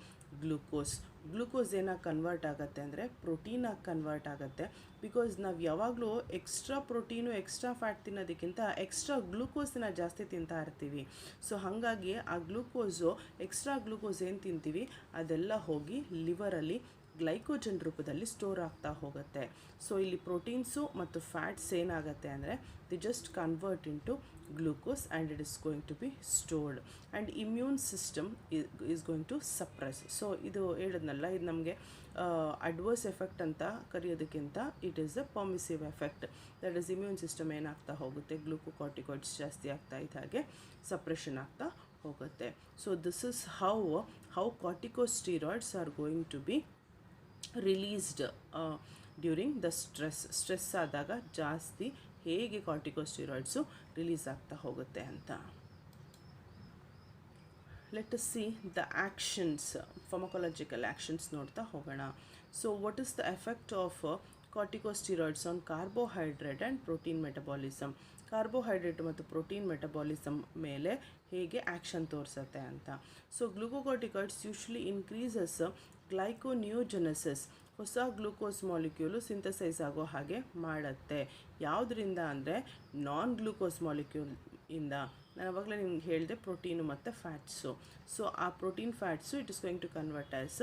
glucose ಏನಾಗಿ ಕನ್ವರ್ಟ್ ಆಗುತ್ತೆ ಅಂದರೆ ಪ್ರೋಟೀನಾಗಿ ಕನ್ವರ್ಟ್ ಆಗುತ್ತೆ. ಬಿಕಾಸ್ ನಾವು ಯಾವಾಗಲೂ ಎಕ್ಸ್ಟ್ರಾ ಪ್ರೋಟೀನು ಎಕ್ಸ್ಟ್ರಾ ಫ್ಯಾಟ್ ತಿನ್ನೋದಕ್ಕಿಂತ ಎಕ್ಸ್ಟ್ರಾ ಗ್ಲೂಕೋಸನ್ನ ಜಾಸ್ತಿ ತಿಂತಾ ಇರ್ತೀವಿ. ಸೊ ಹಾಗಾಗಿ ಆ ಗ್ಲೂಕೋಸು ಎಕ್ಸ್ಟ್ರಾ ಗ್ಲೂಕೋಸ್ ಏನು ತಿಂತೀವಿ ಅದೆಲ್ಲ ಹೋಗಿ ಲಿವರಲ್ಲಿ ಗ್ಲೈಕೋಜನ್ ರೂಪದಲ್ಲಿ ಸ್ಟೋರ್ ಆಗ್ತಾ ಹೋಗುತ್ತೆ. ಸೊ ಇಲ್ಲಿ ಪ್ರೋಟೀನ್ಸು ಮತ್ತು ಫ್ಯಾಟ್ಸ್ ಏನಾಗುತ್ತೆ ಅಂದರೆ they just convert into glucose and it is going to be stored and immune system is going to suppress. So ಇದು ಹೇಳಿದ್ನಲ್ಲ, ಇದು ನಮಗೆ ಅಡ್ವರ್ಸ್ ಎಫೆಕ್ಟ್ ಅಂತ ಕರೆಯೋದಕ್ಕಿಂತ it is a permissive effect. That is immune system ಏನಾಗ್ತಾ ಹೋಗುತ್ತೆ, ಗ್ಲೂಕೋಕಾರ್ಟಿಕಾಯ್ಡ್ಸ್ ಜಾಸ್ತಿ ಆಗ್ತಾ ಇದ್ದ ಹಾಗೆ ಸಪ್ರೆಷನ್ ಆಗ್ತಾ ಹೋಗುತ್ತೆ. So this is how corticosteroids are going to be released during the stress ಆದಾಗ ಜಾಸ್ತಿ ಹೇಗೆ ಕಾರ್ಟಿಕೋಸ್ಟೀರಾಯ್ಡ್ಸು ರಿಲೀಸ್ ಆಗ್ತಾ ಹೋಗುತ್ತೆ ಅಂತ. Let us see the actions, pharmacological actions ನೋಡ್ತಾ ಹೋಗೋಣ. So what is the effect of corticosteroids on carbohydrate and protein metabolism. Carbohydrate ಮತ್ತು protein metabolism ಮೇಲೆ ಹೇಗೆ ಆ್ಯಕ್ಷನ್ ತೋರಿಸುತ್ತೆ ಅಂತ. So glucocorticoids usually increases glyconeogenesis, ಹೊಸ ಗ್ಲೂಕೋಸ್ ಮಾಲಿಕ್ಯೂಲು ಸಿಂಥಸೈಸ್ ಆಗೋ ಹಾಗೆ ಮಾಡುತ್ತೆ. ಯಾವುದರಿಂದ ಅಂದರೆ ನಾನ್ ಗ್ಲೂಕೋಸ್ ಮಾಲಿಕ್ಯೂಲ್ ಇಂದ. ನಾನು ಆವಾಗಲೇ ನಿಮ್ಗೆ ಹೇಳಿದೆ ಪ್ರೋಟೀನು ಮತ್ತು ಫ್ಯಾಟ್ಸು. ಸೊ ಆ protein fats it is going to convert as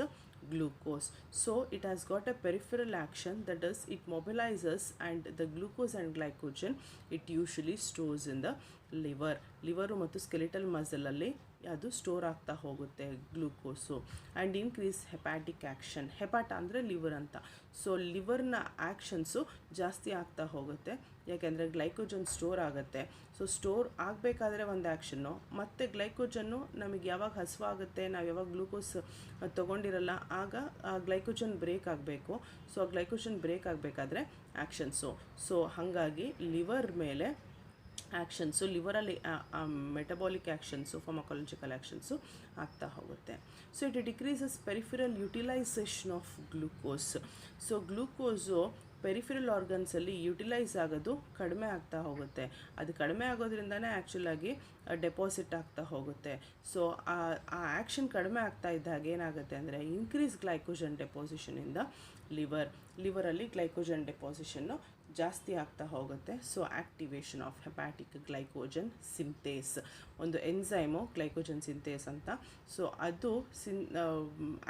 glucose. So it has got a peripheral action, that is it mobilizes, and the glucose and glycogen it usually stores in the liver ಮತ್ತು skeletal muscle ಅಲ್ಲಿ ಅದು store ಆಗ್ತಾ ಹೋಗುತ್ತೆ glucose. And increase hepatic action. Hepato ಅಂದರೆ liver ಅಂತ. So ಲಿವರ್ನ actions ಜಾಸ್ತಿ ಆಗ್ತಾ ಹೋಗುತ್ತೆ, ಯಾಕೆಂದರೆ ಗ್ಲೈಕೋಜನ್ ಸ್ಟೋರ್ ಆಗುತ್ತೆ. ಸೊ ಸ್ಟೋರ್ ಆಗಬೇಕಾದ್ರೆ ಒಂದು ಆ್ಯಕ್ಷನ್ನು, ಮತ್ತು ಗ್ಲೈಕೋಜನ್ನು ನಮಗೆ ಯಾವಾಗ ಹಸಿವಾಗುತ್ತೆ, ನಾವು ಯಾವಾಗ ಗ್ಲೂಕೋಸ್ ತೊಗೊಂಡಿರಲ್ಲ ಆಗ ಗ್ಲೈಕೋಜನ್ ಬ್ರೇಕ್ ಆಗಬೇಕು. ಸೊ ಆ ಗ್ಲೈಕೋಜನ್ ಬ್ರೇಕ್ ಆಗಬೇಕಾದ್ರೆ ಆ್ಯಕ್ಷನ್ಸು. ಸೊ ಹಾಗಾಗಿ ಲಿವರ್ ಮೇಲೆ ಆ್ಯಕ್ಷನ್ಸು, ಲಿವರಲ್ಲಿ ಮೆಟಬಾಲಿಕ್ ಆ್ಯಕ್ಷನ್ಸು, ಫಾರ್ಮಕಾಲಜಿಕಲ್ ಆ್ಯಕ್ಷನ್ಸು ಆಗ್ತಾ ಹೋಗುತ್ತೆ. So it decreases peripheral utilisation of glucose. So glucose peripheral ಆರ್ಗನ್ಸಲ್ಲಿ ಯುಟಿಲೈಸ್ ಆಗೋದು ಕಡಿಮೆ ಆಗ್ತಾ ಹೋಗುತ್ತೆ. ಅದು ಕಡಿಮೆ ಆಗೋದ್ರಿಂದನೇ ಆ್ಯಕ್ಚುಲಾಗಿ ಡೆಪಾಸಿಟ್ ಆಗ್ತಾ ಹೋಗುತ್ತೆ. ಸೊ ಆ ಆ್ಯಕ್ಷನ್ ಕಡಿಮೆ ಆಗ್ತಾ ಇದ್ದಾಗ ಏನಾಗುತ್ತೆ ಅಂದರೆ ಇನ್ಕ್ರೀಸ್ ಗ್ಲೈಕೋಜನ್ ಡೆಪಾಸಿಷನಿಂದ ಲಿವರಲ್ಲಿ ಗ್ಲೈಕೋಜನ್ ಡೆಪಾಸಿಷನ್ನು ಜಾಸ್ತಿ ಆಗ್ತಾ ಹೋಗುತ್ತೆ. So activation of hepatic glycogen synthase, ಒಂದು ಎನ್ಸೈಮು ಗ್ಲೈಕೋಜನ್ ಸಿಂಥೇಸ್ ಅಂತ. ಸೊ ಅದು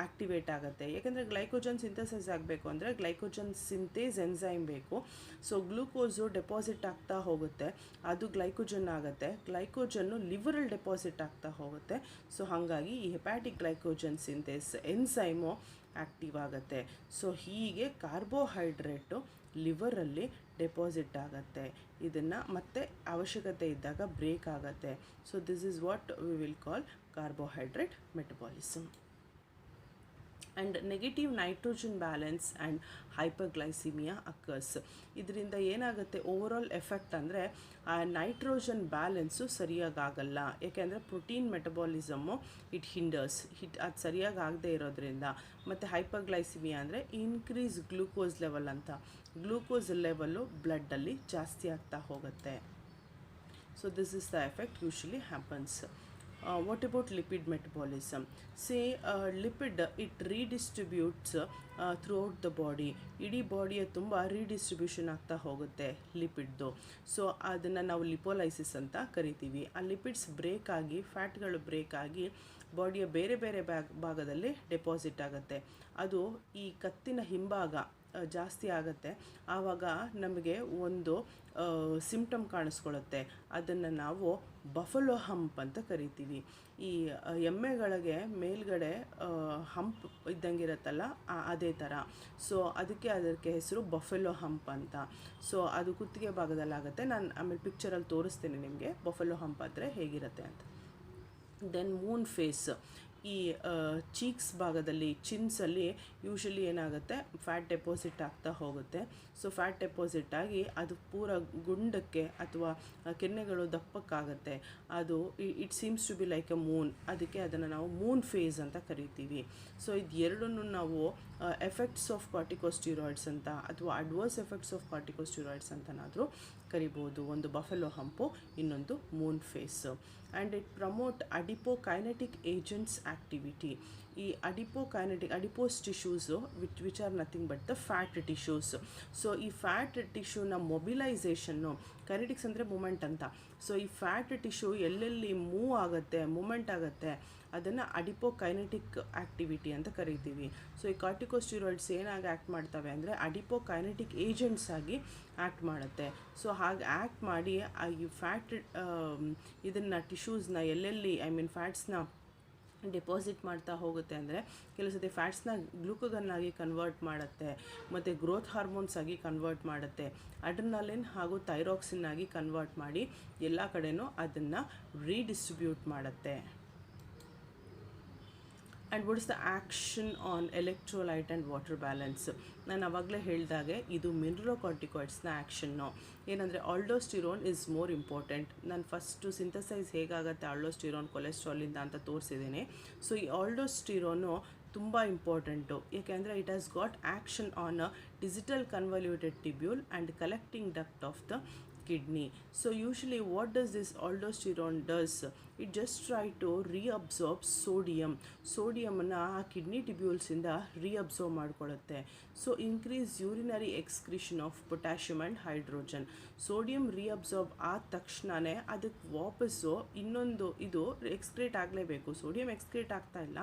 ಆ್ಯಕ್ಟಿವೇಟ್ ಆಗುತ್ತೆ. ಯಾಕೆಂದರೆ ಗ್ಲೈಕೋಜನ್ ಸಿಂಥೆಸೈಸ್ ಆಗಬೇಕು ಅಂದರೆ ಗ್ಲೈಕೋಜನ್ ಸಿಂಥೇಸ್ ಎನ್ಸೈಮ್ ಬೇಕು. ಸೊ ಗ್ಲೂಕೋಸು ಡೆಪಾಸಿಟ್ ಆಗ್ತಾ ಹೋಗುತ್ತೆ, ಅದು ಗ್ಲೈಕೋಜನ್ ಆಗುತ್ತೆ. ಗ್ಲೈಕೋಜನ್ನು ಲಿವರಲ್ಲಿ ಡೆಪಾಸಿಟ್ ಆಗ್ತಾ ಹೋಗುತ್ತೆ. ಸೊ ಹಾಗಾಗಿ ಈ hepatic glycogen synthase enzyme active ಆಗುತ್ತೆ. ಸೊ ಹೀಗೆ ಕಾರ್ಬೋಹೈಡ್ರೇಟು ಲಿವರಲ್ಲಿ ಡೆಪಾಸಿಟ್ ಆಗುತ್ತೆ. ಇದನ್ನು ಮತ್ತೆ ಅವಶ್ಯಕತೆ ಇದ್ದಾಗ ಬ್ರೇಕ್ ಆಗುತ್ತೆ. So this is what we will call carbohydrate metabolism. And negative nitrogen balance and hyperglycaemia occurs. ಇದರಿಂದ ಏನಾಗುತ್ತೆ ಓವರಾಲ್ ಎಫೆಕ್ಟ್ ಅಂದರೆ ಆ ನೈಟ್ರೋಜನ್ ಬ್ಯಾಲೆನ್ಸು ಸರಿಯಾಗಲ್ಲ. ಯಾಕೆಂದರೆ ಪ್ರೋಟೀನ್ ಮೆಟಬಾಲಿಸಮ್ಮು ಅದು ಸರಿಯಾಗಿ ಆಗದೆ ಇರೋದ್ರಿಂದ. ಮತ್ತು ಹೈಪರ್ಗ್ಲೈಸಿಮಿಯಾ ಅಂದರೆ ಇನ್ಕ್ರೀಸ್ ಗ್ಲೂಕೋಸ್ ಲೆವೆಲ್ ಅಂತ. ಗ್ಲೂಕೋಸ್ ಲೆವೆಲ್ಲು ಬ್ಲಡ್ಡಲ್ಲಿ ಜಾಸ್ತಿ ಆಗ್ತಾ ಹೋಗುತ್ತೆ. So this is the effect usually happens. What about lipid metabolism? Say lipid, it redistributes throughout the body. ಇಡೀ ಬಾಡಿಯ ತುಂಬ ರೀಡಿಸ್ಟ್ರಿಬ್ಯೂಷನ್ ಆಗ್ತಾ ಹೋಗುತ್ತೆ ಲಿಪಿಡ್ದು. ಸೊ ಅದನ್ನು ನಾವು ಲಿಪೋಲೈಸಿಸ್ ಅಂತ ಕರಿತೀವಿ. ಆ ಲಿಪಿಡ್ಸ್ ಬ್ರೇಕ್ ಆಗಿ, ಫ್ಯಾಟ್ಗಳು ಬ್ರೇಕ್ ಆಗಿ ಬಾಡಿಯ ಬೇರೆ ಬೇರೆ ಭಾಗದಲ್ಲಿ ಡೆಪಾಸಿಟ್ ಆಗುತ್ತೆ. ಅದು ಈ ಕತ್ತಿನ ಹಿಂಭಾಗ ಜಾಸ್ತಿ ಆಗುತ್ತೆ. ಆವಾಗ ನಮಗೆ ಒಂದು ಸಿಂಪ್ಟಮ್ ಕಾಣಿಸ್ಕೊಳ್ಳುತ್ತೆ. ಅದನ್ನು ನಾವು ಬಫಲೋ ಹಂಪ್ ಅಂತ ಕರಿತೀವಿ. ಈ ಎಮ್ಮೆಗಳಿಗೆ ಮೇಲ್ಗಡೆ ಹಂಪ್ ಇದ್ದಂಗಿರುತ್ತಲ್ಲ ಅದೇ ಥರ. ಸೊ ಅದಕ್ಕೆ ಹೆಸರು ಬಫೆಲೋ ಹಂಪ್ ಅಂತ. ಸೊ ಅದು ಕುತ್ತಿಗೆ ಭಾಗದಲ್ಲಾಗುತ್ತೆ. ನಾನು ಆಮೇಲೆ ಪಿಕ್ಚರಲ್ಲಿ ತೋರಿಸ್ತೀನಿ ನಿಮಗೆ ಬಫೆಲೋ ಹಂಪ್ ಆದರೆ ಹೇಗಿರುತ್ತೆ ಅಂತ. Then moon face. ಈ ಚೀಕ್ಸ್ ಭಾಗದಲ್ಲಿ, ಚಿನ್ಸಲ್ಲಿ ಯೂಶಲಿ ಏನಾಗುತ್ತೆ ಫ್ಯಾಟ್ ಡೆಪಾಸಿಟ್ ಆಗ್ತಾ ಹೋಗುತ್ತೆ. ಸೊ ಫ್ಯಾಟ್ ಡೆಪಾಸಿಟ್ ಆಗಿ ಅದು ಪೂರ ಗುಂಡಕ್ಕೆ ಅಥವಾ ಕೆನ್ನೆಗಳು ದಪ್ಪಕ್ಕಾಗುತ್ತೆ. ಅದು it seems to be like a moon. ಅದಕ್ಕೆ ಅದನ್ನು ನಾವು ಮೂನ್ ಫೇಸ್ ಅಂತ ಕರಿತೀವಿ. ಸೊ ಇದು ಎರಡನ್ನೂ ನಾವು ಎಫೆಕ್ಟ್ಸ್ ಆಫ್ ಕಾರ್ಟಿಕೋಸ್ಟಿರಾಯ್ಡ್ಸ್ ಅಂತ ಅಥವಾ ಅಡ್ವರ್ಸ್ ಎಫೆಕ್ಟ್ಸ್ ಆಫ್ ಕಾರ್ಟಿಕೋಸ್ಟಿರಾಯ್ಡ್ಸ್ ಅಂತನಾದರೂ ಕರಿಬೋದು. ಒಂದು ಬಫೆಲೋ ಹಂಪು, ಇನ್ನೊಂದು moon face. And it promote adipokinetic agents activity. ಈ adipose tissues which are nothing but the fat tissues. So ಈ ಫ್ಯಾಟ್ ಟಿಶ್ಯೂನ ಮೊಬಿಲೈಸೇಷನ್ನು, ಕೈನೆಟಿಕ್ಸ್ ಅಂದರೆ ಮೂಮೆಂಟ್ ಅಂತ. ಸೊ ಈ ಫ್ಯಾಟ್ ಟಿಶ್ಯೂ ಎಲ್ಲೆಲ್ಲಿ ಮೂವ್ ಆಗುತ್ತೆ, ಮೂಮೆಂಟ್ ಆಗುತ್ತೆ, ಅದನ್ನು ಅಡಿಪೋಕೈನೆಟಿಕ್ ಆ್ಯಕ್ಟಿವಿಟಿ ಅಂತ ಕರಿತೀವಿ. ಸೊ ಈ ಕಾರ್ಟಿಕೋಸ್ಟಿರಾಯ್ಡ್ಸ್ ಏನಾಗಿ ಆ್ಯಕ್ಟ್ ಮಾಡ್ತವೆ ಅಂದರೆ ಅಡಿಪೋಕೈನೆಟಿಕ್ ಏಜೆಂಟ್ಸ್ ಆಗಿ ಆ್ಯಕ್ಟ್ ಮಾಡುತ್ತೆ. ಸೊ ಹಾಗೆ ಆ್ಯಕ್ಟ್ ಮಾಡಿ ಈ ಫ್ಯಾಟ್ ಇದನ್ನು ಟಿಶ್ಯೂಸ್ನ ಎಲ್ಲೆಲ್ಲಿ ಫ್ಯಾಟ್ಸ್ನ ಡೆಪಾಸಿಟ್ ಮಾಡ್ತಾ ಹೋಗುತ್ತೆ ಅಂದರೆ ಕೆಲವು ಸತಿ ಫ್ಯಾಟ್ಸ್ನ ಗ್ಲೂಕೋಗನ್ನಾಗಿ ಕನ್ವರ್ಟ್ ಮಾಡುತ್ತೆ, ಮತ್ತು ಗ್ರೋತ್ ಹಾರ್ಮೋನ್ಸ್ ಆಗಿ ಕನ್ವರ್ಟ್ ಮಾಡುತ್ತೆ, ಅಡ್ರಿನಲಿನ್ ಹಾಗೂ ಥೈರಾಕ್ಸಿನ್ ಆಗಿ ಕನ್ವರ್ಟ್ ಮಾಡಿ ಎಲ್ಲ ಕಡೆನೂ ಅದನ್ನು ರೀಡಿಸ್ಟ್ರಿಬ್ಯೂಟ್ ಮಾಡುತ್ತೆ. And what is the action on electrolyte and water balance. ನಾನು ಆವಾಗಲೇ ಹೇಳಿದಾಗೆ ಇದು ಮಿನರಲೋಕಾರ್ಟಿಕಾಯ್ಡ್ಸ್ನ ಆ್ಯಕ್ಷನ್ನು. ಏನಂದರೆ ಆಲ್ಡೋಸ್ಟಿರೋನ್ ಇಸ್ ಮೋರ್ ಇಂಪಾರ್ಟೆಂಟ್. ನಾನು ಫಸ್ಟು ಸಿಂಥಸೈಸ್ ಹೇಗಾಗುತ್ತೆ ಆಲ್ಡೋಸ್ಟಿರೋನ್ ಕೊಲೆಸ್ಟ್ರಾಲಿಂದ ಅಂತ ತೋರಿಸಿದ್ದೀನಿ. ಸೊ ಈ ಆಲ್ಡೋಸ್ಟಿರೋನು ತುಂಬ ಇಂಪಾರ್ಟೆಂಟು. ಯಾಕೆಂದರೆ it has got action on a digital convoluted tubule and collecting duct of the kidney. So usually what does this aldosterone does? It just try to reabsorb ಸೋಡಿಯಮನ್ನು ಆ kidney ಟ್ಯೂಬ್ಯೂಲ್ಸಿಂದ reabsorb ಮಾಡ್ಕೊಳ್ಳುತ್ತೆ. So increase urinary excretion of potassium and hydrogen. Sodium reabsorb ಆದ ತಕ್ಷಣವೇ ಅದಕ್ಕೆ ವಾಪಸ್ಸು ಇನ್ನೊಂದು ಇದು ಎಕ್ಸ್ಕ್ರೇಟ್ ಆಗಲೇಬೇಕು. ಸೋಡಿಯಂ ಎಕ್ಸ್ಕ್ರೇಟ್ ಆಗ್ತಾ ಇಲ್ಲ,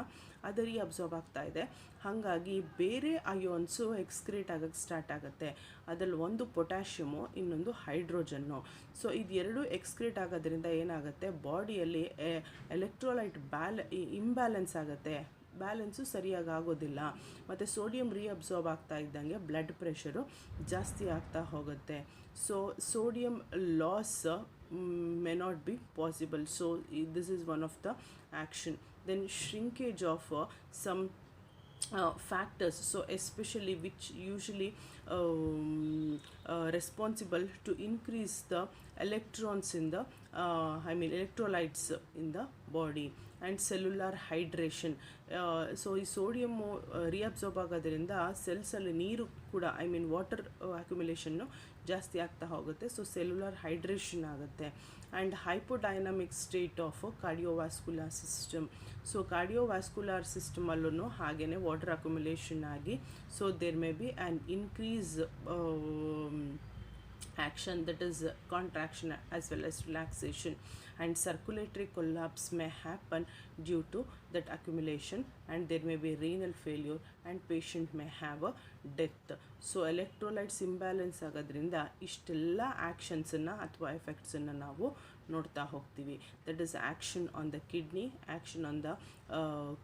ಅದು ರೀಅಬ್ಸರ್ವ್ ಆಗ್ತಾ ಇದೆ. ಹಾಗಾಗಿ ಬೇರೆ ಅಯೋನ್ಸು ಎಕ್ಸ್ಕ್ರೇಟ್ ಆಗೋಕ್ಕೆ ಸ್ಟಾರ್ಟ್ ಆಗುತ್ತೆ. ಅದರಲ್ಲಿ ಒಂದು ಪೊಟ್ಯಾಷಿಯಮು, ಇನ್ನೊಂದು ಹೈಡ್ರೋಜನ್ನು. ಸೊ ಇದು ಎರಡು ಎಕ್ಸ್ಕ್ರೇಟ್ ಆಗೋದ್ರಿಂದ ಏನಾಗುತ್ತೆ ಬಾಡಿಯಲ್ಲಿ ಎಲೆಕ್ಟ್ರೋಲೈಟ್ ಇಂಬ್ಯಾಲೆನ್ಸ್ ಆಗುತ್ತೆ, ಬ್ಯಾಲೆನ್ಸು ಸರಿಯಾಗಿ ಆಗೋದಿಲ್ಲ. ಮತ್ತು ಸೋಡಿಯಂ ರೀಅಬ್ಸಾರ್ಬ್ ಆಗ್ತಾ ಇದ್ದಂಗೆ ಬ್ಲಡ್ ಪ್ರೆಷರು ಜಾಸ್ತಿ ಆಗ್ತಾ ಹೋಗುತ್ತೆ. So sodium loss may not be possible. So this is one of the action. Then shrinkage of some factors, so especially which usually responsible to increase the electrons in the electrolytes in the body, and cellular hydration. So ಈ sodium reabsorb ಆಗೋದ್ರಿಂದ ಸೆಲ್ಸಲ್ಲಿ ನೀರು ಕೂಡ water accumulation ಜಾಸ್ತಿ ಆಗ್ತಾ ಹೋಗುತ್ತೆ. So cellular hydration ಆಗುತ್ತೆ. And hypodynamic state of cardiovascular system. So cardiovascular ಸಿಸ್ಟಮಲ್ಲೂ ಹಾಗೆಯೇ ವಾಟರ್ ಅಕ್ಯುಮುಲೇಷನ್ ಆಗಿ, so there may be an increase action, that is contraction as well as relaxation, and circulatory collapse may happen due to that accumulation, and there may be renal failure and patient may have a death. So electrolytes imbalance ಆಗೋದ್ರಿಂದ ಇಷ್ಟೆಲ್ಲ ಆ್ಯಕ್ಷನ್ಸನ್ನು ಅಥವಾ ಎಫೆಕ್ಟ್ಸನ್ನು ನಾವು ನೋಡ್ತಾ ಹೋಗ್ತೀವಿ. That is action on the kidney, action on the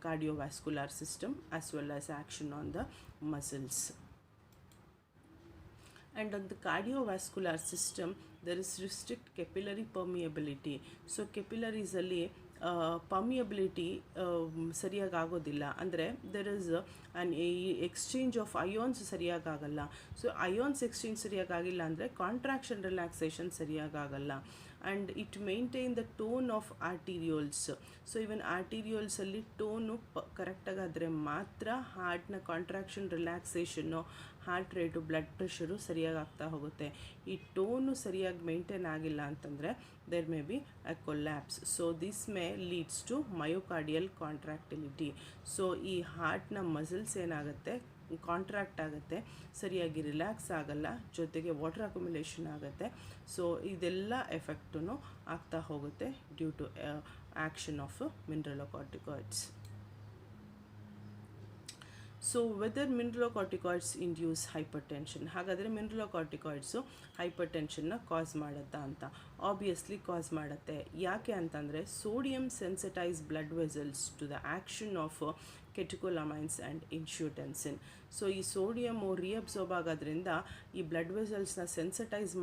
cardiovascular system as well as action on the muscles. And on the cardiovascular system, there is restrict capillary permeability. So capillaries ಅಲ್ಲಿ permeability ಸರಿಯಾಗಿ ಆಗೋದಿಲ್ಲ. ಅಂದರೆ there is an exchange of ions ಸರಿಯಾಗಲ್ಲ. So ions exchange ಸರಿಯಾಗಿಲ್ಲ ಅಂದರೆ contraction relaxation ಸರಿಯಾಗಲ್ಲ. And it maintain the tone of arterioles. So even ಆರ್ಟೀರಿಯೋಲ್ಸಲ್ಲಿ tone ಕರೆಕ್ಟಾಗಾದರೆ ಮಾತ್ರ ಹಾರ್ಟ್ನ contraction relaxation, heart rate, blood pressure ಸರಿಯಾಗಿ ಆಗ್ತಾ ಹೋಗುತ್ತೆ. ಈ ಟೋನು ಸರಿಯಾಗಿ ಮೇಂಟೈನ್ ಆಗಿಲ್ಲ ಅಂತಂದರೆ there may be a collapse. So this may leads to myocardial contractility. So ಈ ಹಾರ್ಟ್ನ ಮಸಲ್ಸ್ ಏನಾಗುತ್ತೆ, ಕಾಂಟ್ರಾಕ್ಟ್ ಆಗುತ್ತೆ, ಸರಿಯಾಗಿ ರಿಲ್ಯಾಕ್ಸ್ ಆಗಲ್ಲ, ಜೊತೆಗೆ ವಾಟರ್ ಅಕ್ಯುಮುಲೇಷನ್ ಆಗುತ್ತೆ. ಸೊ ಇದೆಲ್ಲ ಎಫೆಕ್ಟೂ ಆಗ್ತಾ ಹೋಗುತ್ತೆ due to action of mineralocorticoids. So whether mineralocorticoids induce hypertension. ಹಾಗಾದರೆ ಮಿನರಲೋಕಾರ್ಟಿಕಾಯ್ಡ್ಸು ಹೈಪರ್ ಟೆನ್ಷನ್ನ ಕಾಸ್ ಮಾಡುತ್ತಾ ಅಂತ? ಆಬ್ವಿಯಸ್ಲಿ ಕಾಸ್ ಮಾಡುತ್ತೆ. ಯಾಕೆ ಅಂತಂದರೆ sodium sensitise blood vessels to the action of catecholamines and angiotensin. So ಈ ಸೋಡಿಯಮ್ಮು ರೀಅಬ್ಸಾರ್ಬ್ ಆಗೋದ್ರಿಂದ ಈ ಬ್ಲಡ್ ವೆಸಲ್ಸ್ನ ಸೆನ್ಸಿಟೈಸ್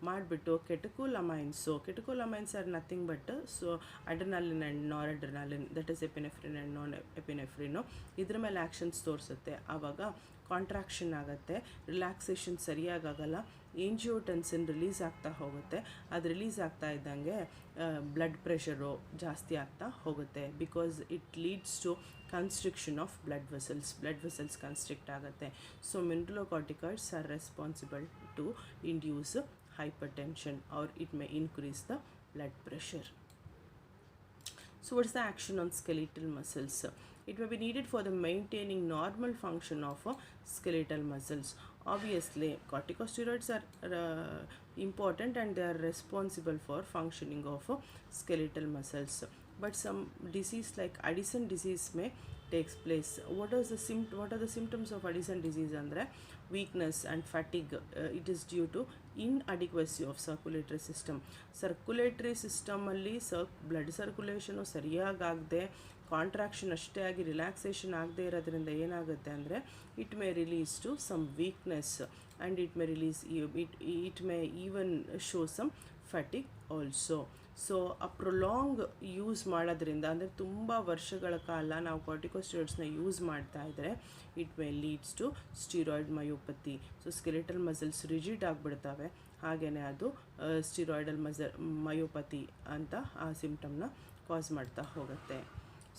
ಮಾಡಿಬಿಟ್ಟು catecholamines are nothing but so adrenaline and noradrenaline, that is epinephrine and non epinephrine, ಇದ್ರ ಮೇಲೆ actions ತೋರಿಸುತ್ತೆ. ಆವಾಗ contraction ಆಗುತ್ತೆ, ರಿಲ್ಯಾಕ್ಸೇಷನ್ ಸರಿಯಾಗಲ್ಲ, ಏಂಜಿಯೋಟೆನ್ಸಿನ್ ರಿಲೀಸ್ ಆಗ್ತಾ ಹೋಗುತ್ತೆ. ಅದು ರಿಲೀಸ್ ಆಗ್ತಾ ಇದ್ದಂಗೆ ಬ್ಲಡ್ ಪ್ರೆಷರು ಜಾಸ್ತಿ ಆಗ್ತಾ ಹೋಗುತ್ತೆ. Because it leads to constriction of blood vessels constrict ಆಗುತ್ತೆ. So mineralocorticoids are responsible to induce hypertension, or it may increase the blood pressure. So what is the action on skeletal muscles? It may be needed for the maintaining normal function of skeletal muscles. Obviously corticosteroids are important and they are responsible for functioning of skeletal muscles, but some disease like Addison disease may takes place. What are the symptoms of Addison disease? Andre weakness and fatigue. It is due to inadequacy of circulatory system ಅಲ್ಲಿ blood circulation ಸರಿಯಾಗಿ ಆಗದೆ, contraction ಅಷ್ಟೇ ಆಗಿ relaxation ಆಗದೆ ಇರೋದ್ರಿಂದ ಏನಾಗುತ್ತೆ ಅಂದರೆ it may release to some weakness and it may even show some fatigue also. So ಆ ಪ್ರೊಲಾಂಗ್ ಯೂಸ್ ಮಾಡೋದ್ರಿಂದ, ಅಂದರೆ ತುಂಬ ವರ್ಷಗಳ ಕಾಲ ನಾವು ಕಾರ್ಟಿಕೋಸ್ಟೆರಾಯ್ಡ್ಸ್ನ ಯೂಸ್ ಮಾಡ್ತಾ ಇದ್ದರೆ it may leads to steroid myopathy. So skeletal muscles rigid ಆಗಿಬಿಡ್ತವೆ, ಹಾಗೆಯೇ ಅದು ಸ್ಟಿರಾಯ್ಡಲ್ ಮಯೋಪತಿ ಅಂತ ಆ ಸಿಂಪ್ಟಮ್ನ ಕಾಸ್ ಮಾಡ್ತಾ ಹೋಗುತ್ತೆ.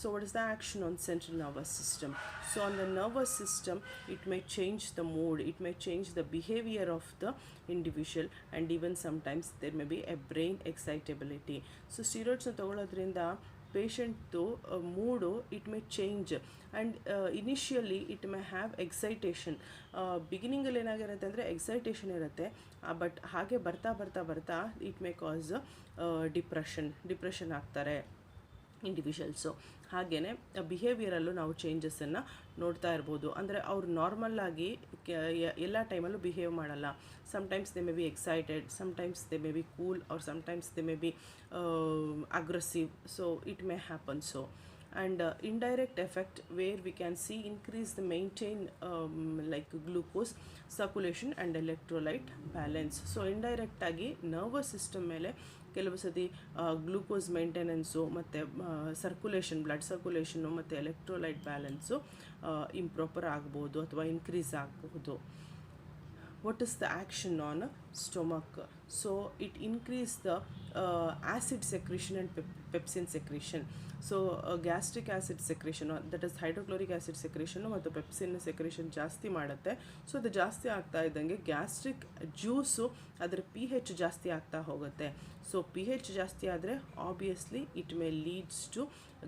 So what is the action on central nervous system? So on the nervous system, it may change the mood, it may change the behavior of the individual, and even sometimes there may be a brain excitability. So steroids na ತಗೊಳ್ಳೋದ್ರಿಂದ ಪೇಷಂಟ್ದು mood it may change and initially it may have excitation. ಬಿಗಿನಿಂಗಲ್ಲಿ ಏನಾಗಿರುತ್ತೆ ಅಂದರೆ excitation ಇರುತ್ತೆ, but ಹಾಗೆ ಬರ್ತಾ it may cause depression ಆಗ್ತಾರೆ. Individuals. ಹಾಗೆಯೇ ಬಿಹೇವಿಯರಲ್ಲೂ ನಾವು ಚೇಂಜಸನ್ನು ನೋಡ್ತಾ ಇರ್ಬೋದು. ಅಂದರೆ ಅವ್ರು ನಾರ್ಮಲ್ಲಾಗಿ ಎಲ್ಲ ಟೈಮಲ್ಲೂ ಬಿಹೇವ್ ಮಾಡಲ್ಲ. Sometimes they may be excited, sometimes they may be cool, or sometimes they may be aggressive. So it may happen. So and indirect effect where we can see increase the maintain like glucose circulation and electrolyte balance. So indirect ಆಗಿ nervous system ಮೇಲೆ ಕೆಲವು ಸತಿ glucose maintenance ಮತ್ತು circulation, blood ಸರ್ಕ್ಯುಲೇಷನ್ನು ಮತ್ತು electrolyte balance improper ಆಗ್ಬೋದು ಅಥವಾ increase ಆಗಬಹುದು. What is the action on stomach? So it increase the acid secretion and pepsin secretion. So gastric acid secretion, that is hydrochloric acid secretion ಮತ್ತು pepsin secretion ಜಾಸ್ತಿ ಮಾಡುತ್ತೆ. So ಅದು ಜಾಸ್ತಿ ಆಗ್ತಾ ಇದ್ದಂಗೆ ಗ್ಯಾಸ್ಟ್ರಿಕ್ ಜ್ಯೂಸು ಅದರ pH ಜಾಸ್ತಿ ಆಗ್ತಾ ಹೋಗುತ್ತೆ. ಸೊ pH ಜಾಸ್ತಿ ಆದರೆ obviously it may leads to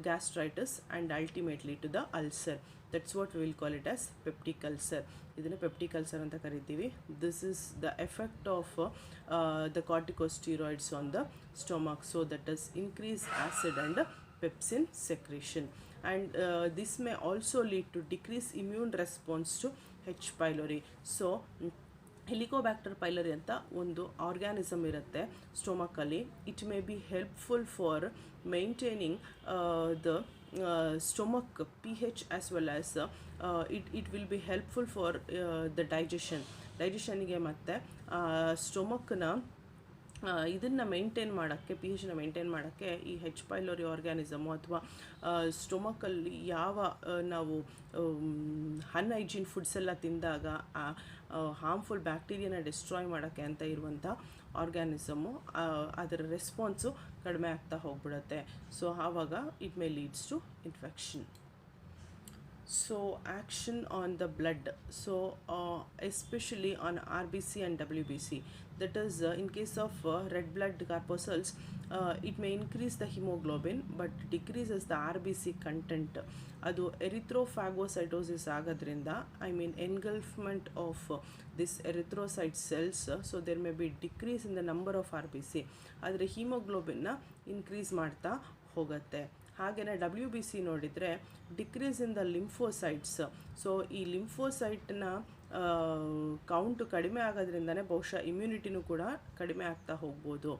gastritis and ultimately to the ulcer. That's what we will call it as peptic ulcer. ಇದನ್ನು ಪೆಪ್ಟಿಕ್ ಅಲ್ಸರ್ ಅಂತ ಕರಿತೀವಿ. This is the effect of the corticosteroids on the stomach. So that is increase acid and pepsin secretion, and this may also lead to decreased immune response to H. pylori. So Helicobacter pylori ಅಂತ ಒಂದು organism ಇರುತ್ತೆ ಸ್ಟೊಮಕಲ್ಲಿ. It may be helpful for maintaining the stomach pH as well as it will be helpful for the digestionಗೆ ಮತ್ತು ಸ್ಟೊಮಕ್ನ ಇದನ್ನು maintain ಮಾಡೋಕ್ಕೆ, pHನ maintain ಮಾಡೋಕ್ಕೆ ಈ H. pylori ಆರ್ಗ್ಯಾನಿಸಮು ಅಥವಾ ಸ್ಟೊಮಕಲ್ಲಿ ಯಾವ ನಾವು ಅನ್ಹೈಜೀನ್ ಫುಡ್ಸ್ ಎಲ್ಲ ತಿಂದಾಗ ಹಾರ್ಮ್ಫುಲ್ ಬ್ಯಾಕ್ಟೀರಿಯಾನ ಡಿಸ್ಟ್ರಾಯ್ ಮಾಡೋಕ್ಕೆ ಅಂತ ಇರುವಂಥ ಆರ್ಗ್ಯಾನಿಸಮು ಅದರ ರೆಸ್ಪಾನ್ಸು ಕಡಿಮೆ ಆಗ್ತಾ ಹೋಗ್ಬಿಡುತ್ತೆ. ಸೊ ಆವಾಗ it may leads to infection. So action on the blood, so especially on RBC and WBC, that is in case of red blood corpuscles, it may increase the hemoglobin but decreases the RBC content. ಅದು ಎರಿಥ್ರೋಫಾಗೋಸೈಟೋಸಿಸ್ ಆಗೋದ್ರಿಂದ, I mean engulfment of this erythrocyte cells, so there may be decrease in the number of RBC. ಆದರೆ ಹೀಮೋಗ್ಲೋಬಿನ್ನ increase ಮಾಡ್ತಾ ಹೋಗುತ್ತೆ. ಹಾಗೆಯೇ WBC ನೋಡಿದರೆ decrease in the lymphocytes. So ಈ ಲಿಂಫೋಸೈಟ್ನ count ಕಡಿಮೆ ಆಗೋದ್ರಿಂದನೇ ಬಹುಶಃ ಇಮ್ಯುನಿಟಿನೂ ಕೂಡ ಕಡಿಮೆ ಆಗ್ತಾ ಹೋಗ್ಬೋದು.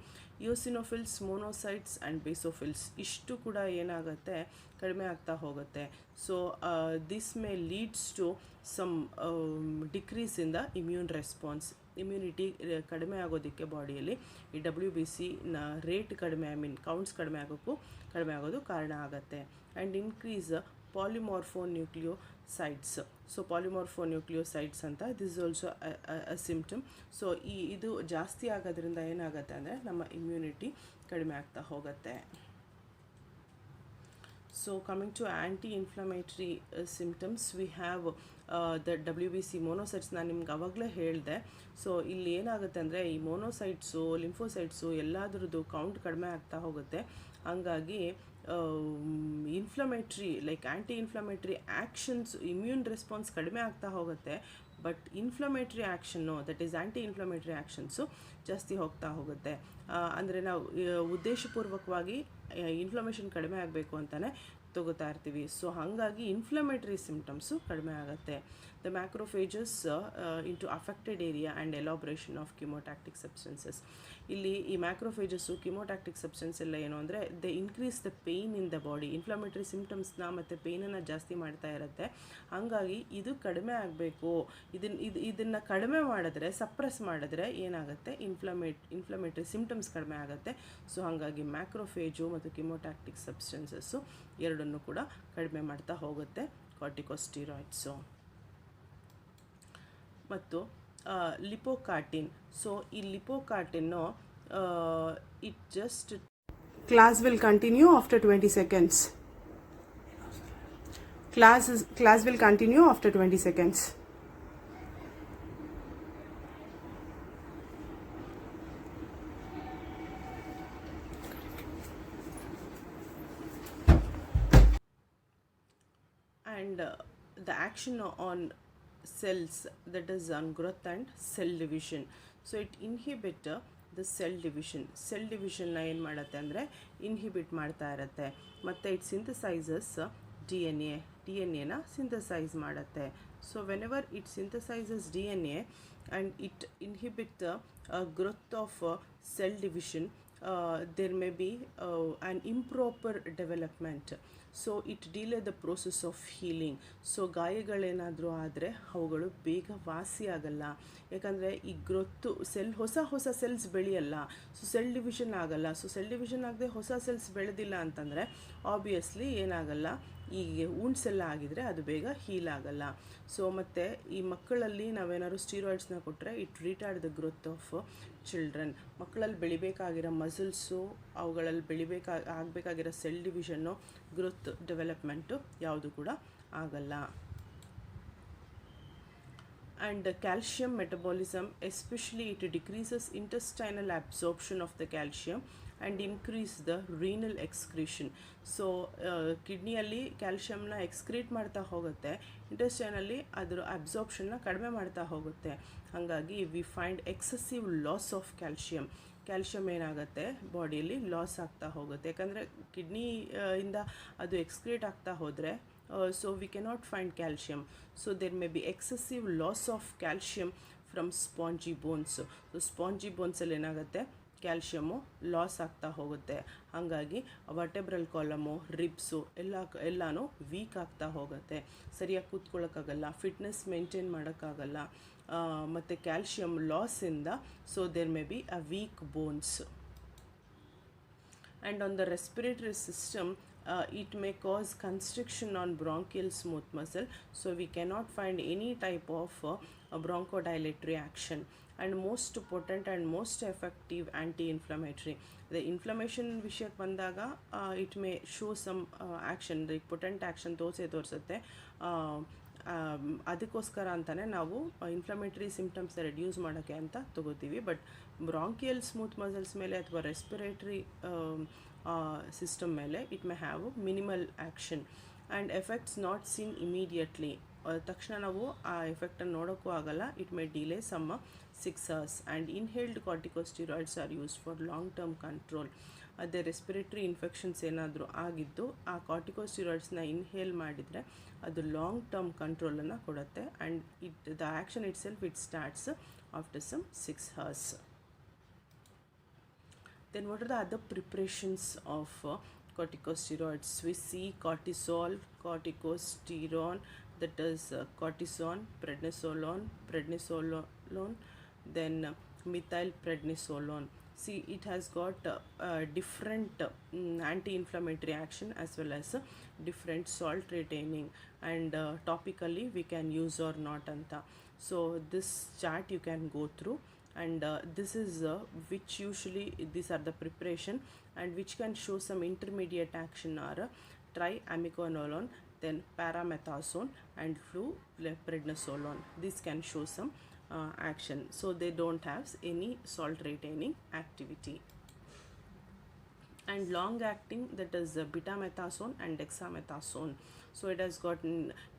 ಯೂಸಿನೋಫಿಲ್ಸ್, ಮೋನೋಸೈಟ್ಸ್ ಆ್ಯಂಡ್ ಬೇಸೋಫಿಲ್ಸ್ ಇಷ್ಟು ಕೂಡ ಏನಾಗುತ್ತೆ, ಕಡಿಮೆ ಆಗ್ತಾ ಹೋಗುತ್ತೆ. So this may leads to some decrease in the immune response. Immunity ಕಡಿಮೆ ಆಗೋದಕ್ಕೆ ಬಾಡಿಯಲ್ಲಿ ಈ WBCನ ರೇಟ್ ಕಡಿಮೆ, ಐ ಮೀನ್ ಕೌಂಟ್ಸ್ ಕಡಿಮೆ ಆಗೋದು ಕಾರಣ ಆಗುತ್ತೆ. And increase polymorphonucleosides. So polymorphonucleosides ಅಂತ, this is also a symptom. So ಇದು ಜಾಸ್ತಿ ಆಗೋದ್ರಿಂದ ಏನಾಗುತ್ತೆ ಅಂದರೆ ನಮ್ಮ ಇಮ್ಯುನಿಟಿ ಕಡಿಮೆ ಆಗ್ತಾ ಹೋಗುತ್ತೆ. So coming to anti-inflammatory symptoms, we have the WBC monocytes. ನಾನು ನಿಮ್ಗೆ ಆವಾಗಲೇ ಹೇಳಿದೆ. ಸೊ ಇಲ್ಲಿ ಏನಾಗುತ್ತೆ ಅಂದರೆ ಈ ಮೋನೋಸೈಟ್ಸು, ಲಿಂಫೋಸೈಟ್ಸು ಎಲ್ಲದರದ್ದು ಕೌಂಟ್ ಕಡಿಮೆ ಆಗ್ತಾ ಹೋಗುತ್ತೆ. ಹಂಗಾಗಿ ಇನ್ಫ್ಲಮೇಟ್ರಿ ಲೈಕ್ ಆ್ಯಂಟಿ ಇನ್ಫ್ಲಮೇಟ್ರಿ ಆ್ಯಕ್ಷನ್ಸ್, ಇಮ್ಯೂನ್ ರೆಸ್ಪಾನ್ಸ್ ಕಡಿಮೆ ಆಗ್ತಾ ಹೋಗುತ್ತೆ. But inflammatory action, that is anti inflammatory actions ಜಾಸ್ತಿ ಹೋಗ್ತಾ ಹೋಗುತ್ತೆ. ಅಂದರೆ ನಾವು ಉದ್ದೇಶಪೂರ್ವಕವಾಗಿ ಇನ್ಫ್ಲಮೇಷನ್ ಕಡಿಮೆ ಆಗಬೇಕು ಅಂತಲೇ ತಗೋತಾ ಇರ್ತೀವಿ. ಸೊ ಹಾಗಾಗಿ ಇನ್ಫ್ಲಮೇಟ್ರಿ ಸಿಂಪ್ಟಮ್ಸು ಕಡಿಮೆ ಆಗುತ್ತೆ. The macrophages into affected area and elaboration of chemotactic substances. ಇಲ್ಲಿ ಈ ಮ್ಯಾಕ್ರೋಫೇಜಸ್ಸು, ಕಿಮೋಟ್ಯಾಕ್ಟಿಕ್ ಸಬ್ಸ್ಟೆನ್ಸ್ ಎಲ್ಲ ಏನು ಅಂದರೆ they increase the pain in the body. Inflammatory ಸಿಂಪ್ಟಮ್ಸ್ನ ಮತ್ತು ಪೇಯ್ನನ್ನು ಜಾಸ್ತಿ ಮಾಡ್ತಾ ಇರುತ್ತೆ. ಹಾಗಾಗಿ ಇದು ಕಡಿಮೆ ಆಗಬೇಕು. ಇದನ್ನು ಕಡಿಮೆ ಮಾಡಿದ್ರೆ, ಸಪ್ರೆಸ್ ಮಾಡಿದ್ರೆ ಏನಾಗುತ್ತೆ, ಇನ್ಫ್ಲಮೇಟ್ರಿ ಸಿಂಪ್ಟಮ್ಸ್ ಕಡಿಮೆ ಆಗುತ್ತೆ. ಸೊ ಹಾಗಾಗಿ ಮ್ಯಾಕ್ರೋಫೇಜು ಮತ್ತು ಕಿಮೋಟ್ಯಾಕ್ಟಿಕ್ ಸಬ್ಸ್ಟೆನ್ಸಸ್ಸು ಎರಡನ್ನೂ ಕೂಡ ಕಡಿಮೆ ಮಾಡ್ತಾ ಹೋಗುತ್ತೆ ಕಾರ್ಟಿಕೋಸ್ಟೀರಾಯ್ಡ್ಸು. ಮತ್ತು ಲಿಪೋಕಾರ್ಟಿನ್. ಸೊ ಈ lipocortin it just class will continue after 20 seconds. Class will continue after 20 seconds. And the action on cells, that is on growth and cell division. So it inhibits the cell ಡಿವಿಷನ್ನ ಏನು ಮಾಡುತ್ತೆ ಅಂದರೆ inhibit ಮಾಡ್ತಾ ಇರುತ್ತೆ. ಮತ್ತು it synthesizes D N ಎನ synthesize ಮಾಡುತ್ತೆ. So whenever it synthesizes D N A and it inhibit the growth of cell division, there may be an improper development. So it delay the process of healing. So ಗಾಯಗಳೇನಾದರೂ ಆದರೆ ಅವುಗಳು ಬೇಗ ವಾಸಿಯಾಗಲ್ಲ. ಯಾಕಂದರೆ ಈ growth ಹೊಸ cells ಬೆಳೆಯಲ್ಲ. So cell division ಆಗಲ್ಲ. ಸೊ ಸೆಲ್ ಡಿವಿಷನ್ ಆಗದೆ ಹೊಸ ಸೆಲ್ಸ್ ಬೆಳೆದಿಲ್ಲ ಅಂತಂದರೆ ಆಬ್ವಿಯಸ್ಲಿ ಏನಾಗಲ್ಲ, ಈಗ wounds ಎಲ್ಲ ಆಗಿದರೆ ಅದು ಬೇಗ ಹೀಲ್ ಆಗಲ್ಲ. ಸೊ ಮತ್ತು ಈ ಮಕ್ಕಳಲ್ಲಿ ನಾವೇನಾದ್ರು ಸ್ಟೀರಾಯ್ಡ್ಸ್ನ ಕೊಟ್ಟರೆ it retard the growth of children. ಮಕ್ಕಳಲ್ಲಿ ಬೆಳಿಬೇಕಾಗಿರೋ ಮಸಲ್ಸು, ಅವುಗಳಲ್ಲಿ ಆಗಬೇಕಾಗಿರೋ ಸೆಲ್ ಡಿವಿಷನ್ನು, ಗ್ರೋತ್ ಡೆವಲಪ್ಮೆಂಟು ಯಾವುದು ಕೂಡ ಆಗಲ್ಲ. And calcium metabolism, especially it decreases intestinal absorption of the calcium and increase the renal excretion. So ಕಿಡ್ನಿಯಲ್ಲಿ ಕ್ಯಾಲ್ಶಿಯಮ್ನ ಎಕ್ಸ್ಕ್ರೀಟ್ ಮಾಡ್ತಾ ಹೋಗುತ್ತೆ, ಇಂಟೆಸ್ಟೈನಲ್ಲಿ ಅದರ ಅಬ್ಸಾರ್ಪ್ಷನ್ನ ಕಡಿಮೆ ಮಾಡ್ತಾ ಹೋಗುತ್ತೆ. ಹಾಗಾಗಿ we find excessive loss of calcium ಏನಾಗುತ್ತೆ ಬಾಡಿಯಲ್ಲಿ ಲಾಸ್ ಆಗ್ತಾ ಹೋಗುತ್ತೆ. ಯಾಕಂದರೆ ಕಿಡ್ನಿ ಇಂದ ಅದು ಎಕ್ಸ್ಕ್ರೀಟ್ ಆಗ್ತಾ ಹೋದರೆ so we cannot find calcium. So there may be excessive loss of calcium from spongy bones. So spongy bones ಅಲ್ಲಿ ಏನಾಗುತ್ತೆ, ಕ್ಯಾಲ್ಶಿಯಮು ಲಾಸ್ ಆಗ್ತಾ ಹೋಗುತ್ತೆ. ಹಾಗಾಗಿ ವರ್ಟೆಬ್ರಲ್ ಕಾಲಮು, ರಿಬ್ಸು ಎಲ್ಲನೂ ವೀಕ್ ಆಗ್ತಾ ಹೋಗುತ್ತೆ. ಸರಿಯಾಗಿ ಕೂತ್ಕೊಳ್ಳೋಕ್ಕಾಗಲ್ಲ, ಫಿಟ್ನೆಸ್ ಮೇಂಟೈನ್ ಮಾಡೋಕ್ಕಾಗಲ್ಲ. ಮತ್ತು ಕ್ಯಾಲ್ಶಿಯಮ್ ಲಾಸಿಂದ so there may be a weak bones. And on the respiratory system, it may cause constriction on bronchial smooth muscle, so we cannot find any type of bronchodilatory action. And most potent and most effective anti-inflammatory, the inflammation ವಿಷಯಕ್ಕೆ ಬಂದಾಗ it may show some action, the potent action ತೋರಿಸುತ್ತೆ. ಅದಕ್ಕೋಸ್ಕರ ಅಂತಲೇ ನಾವು inflammatory symptoms reduce ಮಾಡೋಕ್ಕೆ ಅಂತ ತಗೋತೀವಿ. But bronchial smooth muscles ಮೇಲೆ ಅಥವಾ ರೆಸ್ಪಿರೇಟರಿ ಸಿಸ್ಟಮ್ ಮೇಲೆ it may have minimal action and effects not seen immediately. ತಕ್ಷಣ ನಾವು ಆ ಎಫೆಕ್ಟನ್ನು ನೋಡೋಕ್ಕೂ ಆಗಲ್ಲ. It may delay some 6 hours. And inhaled corticosteroids are use for long term control. ಅದೇ ರೆಸ್ಪಿರೇಟರಿ ಇನ್ಫೆಕ್ಷನ್ಸ್ ಏನಾದರೂ ಆಗಿದ್ದು ಆ ಕಾರ್ಟಿಕೋಸ್ಟಿರಾಯ್ಡ್ಸ್ನ ಇನ್ಹೇಲ್ ಮಾಡಿದರೆ ಅದು ಲಾಂಗ್ ಟರ್ಮ್ ಕಂಟ್ರೋಲನ್ನು ಕೊಡುತ್ತೆ. And the action itself it starts after some 6 hours. Then what are the other preparations of corticosteroids? We see cortisol, corticosterone, that is cortisone, prednisolone, then methylprednisolone. See, it has got different anti-inflammatory action as well as different salt retaining, and topically we can use or not anta. So this chart you can go through, and this is which usually these are the preparation and which can show some intermediate action are triamcinolone, then paramethazone and fluprednisolone. This can show some action, so they don't have any salt retaining activity. And long acting, that is betamethasone and dexamethasone. So it has got,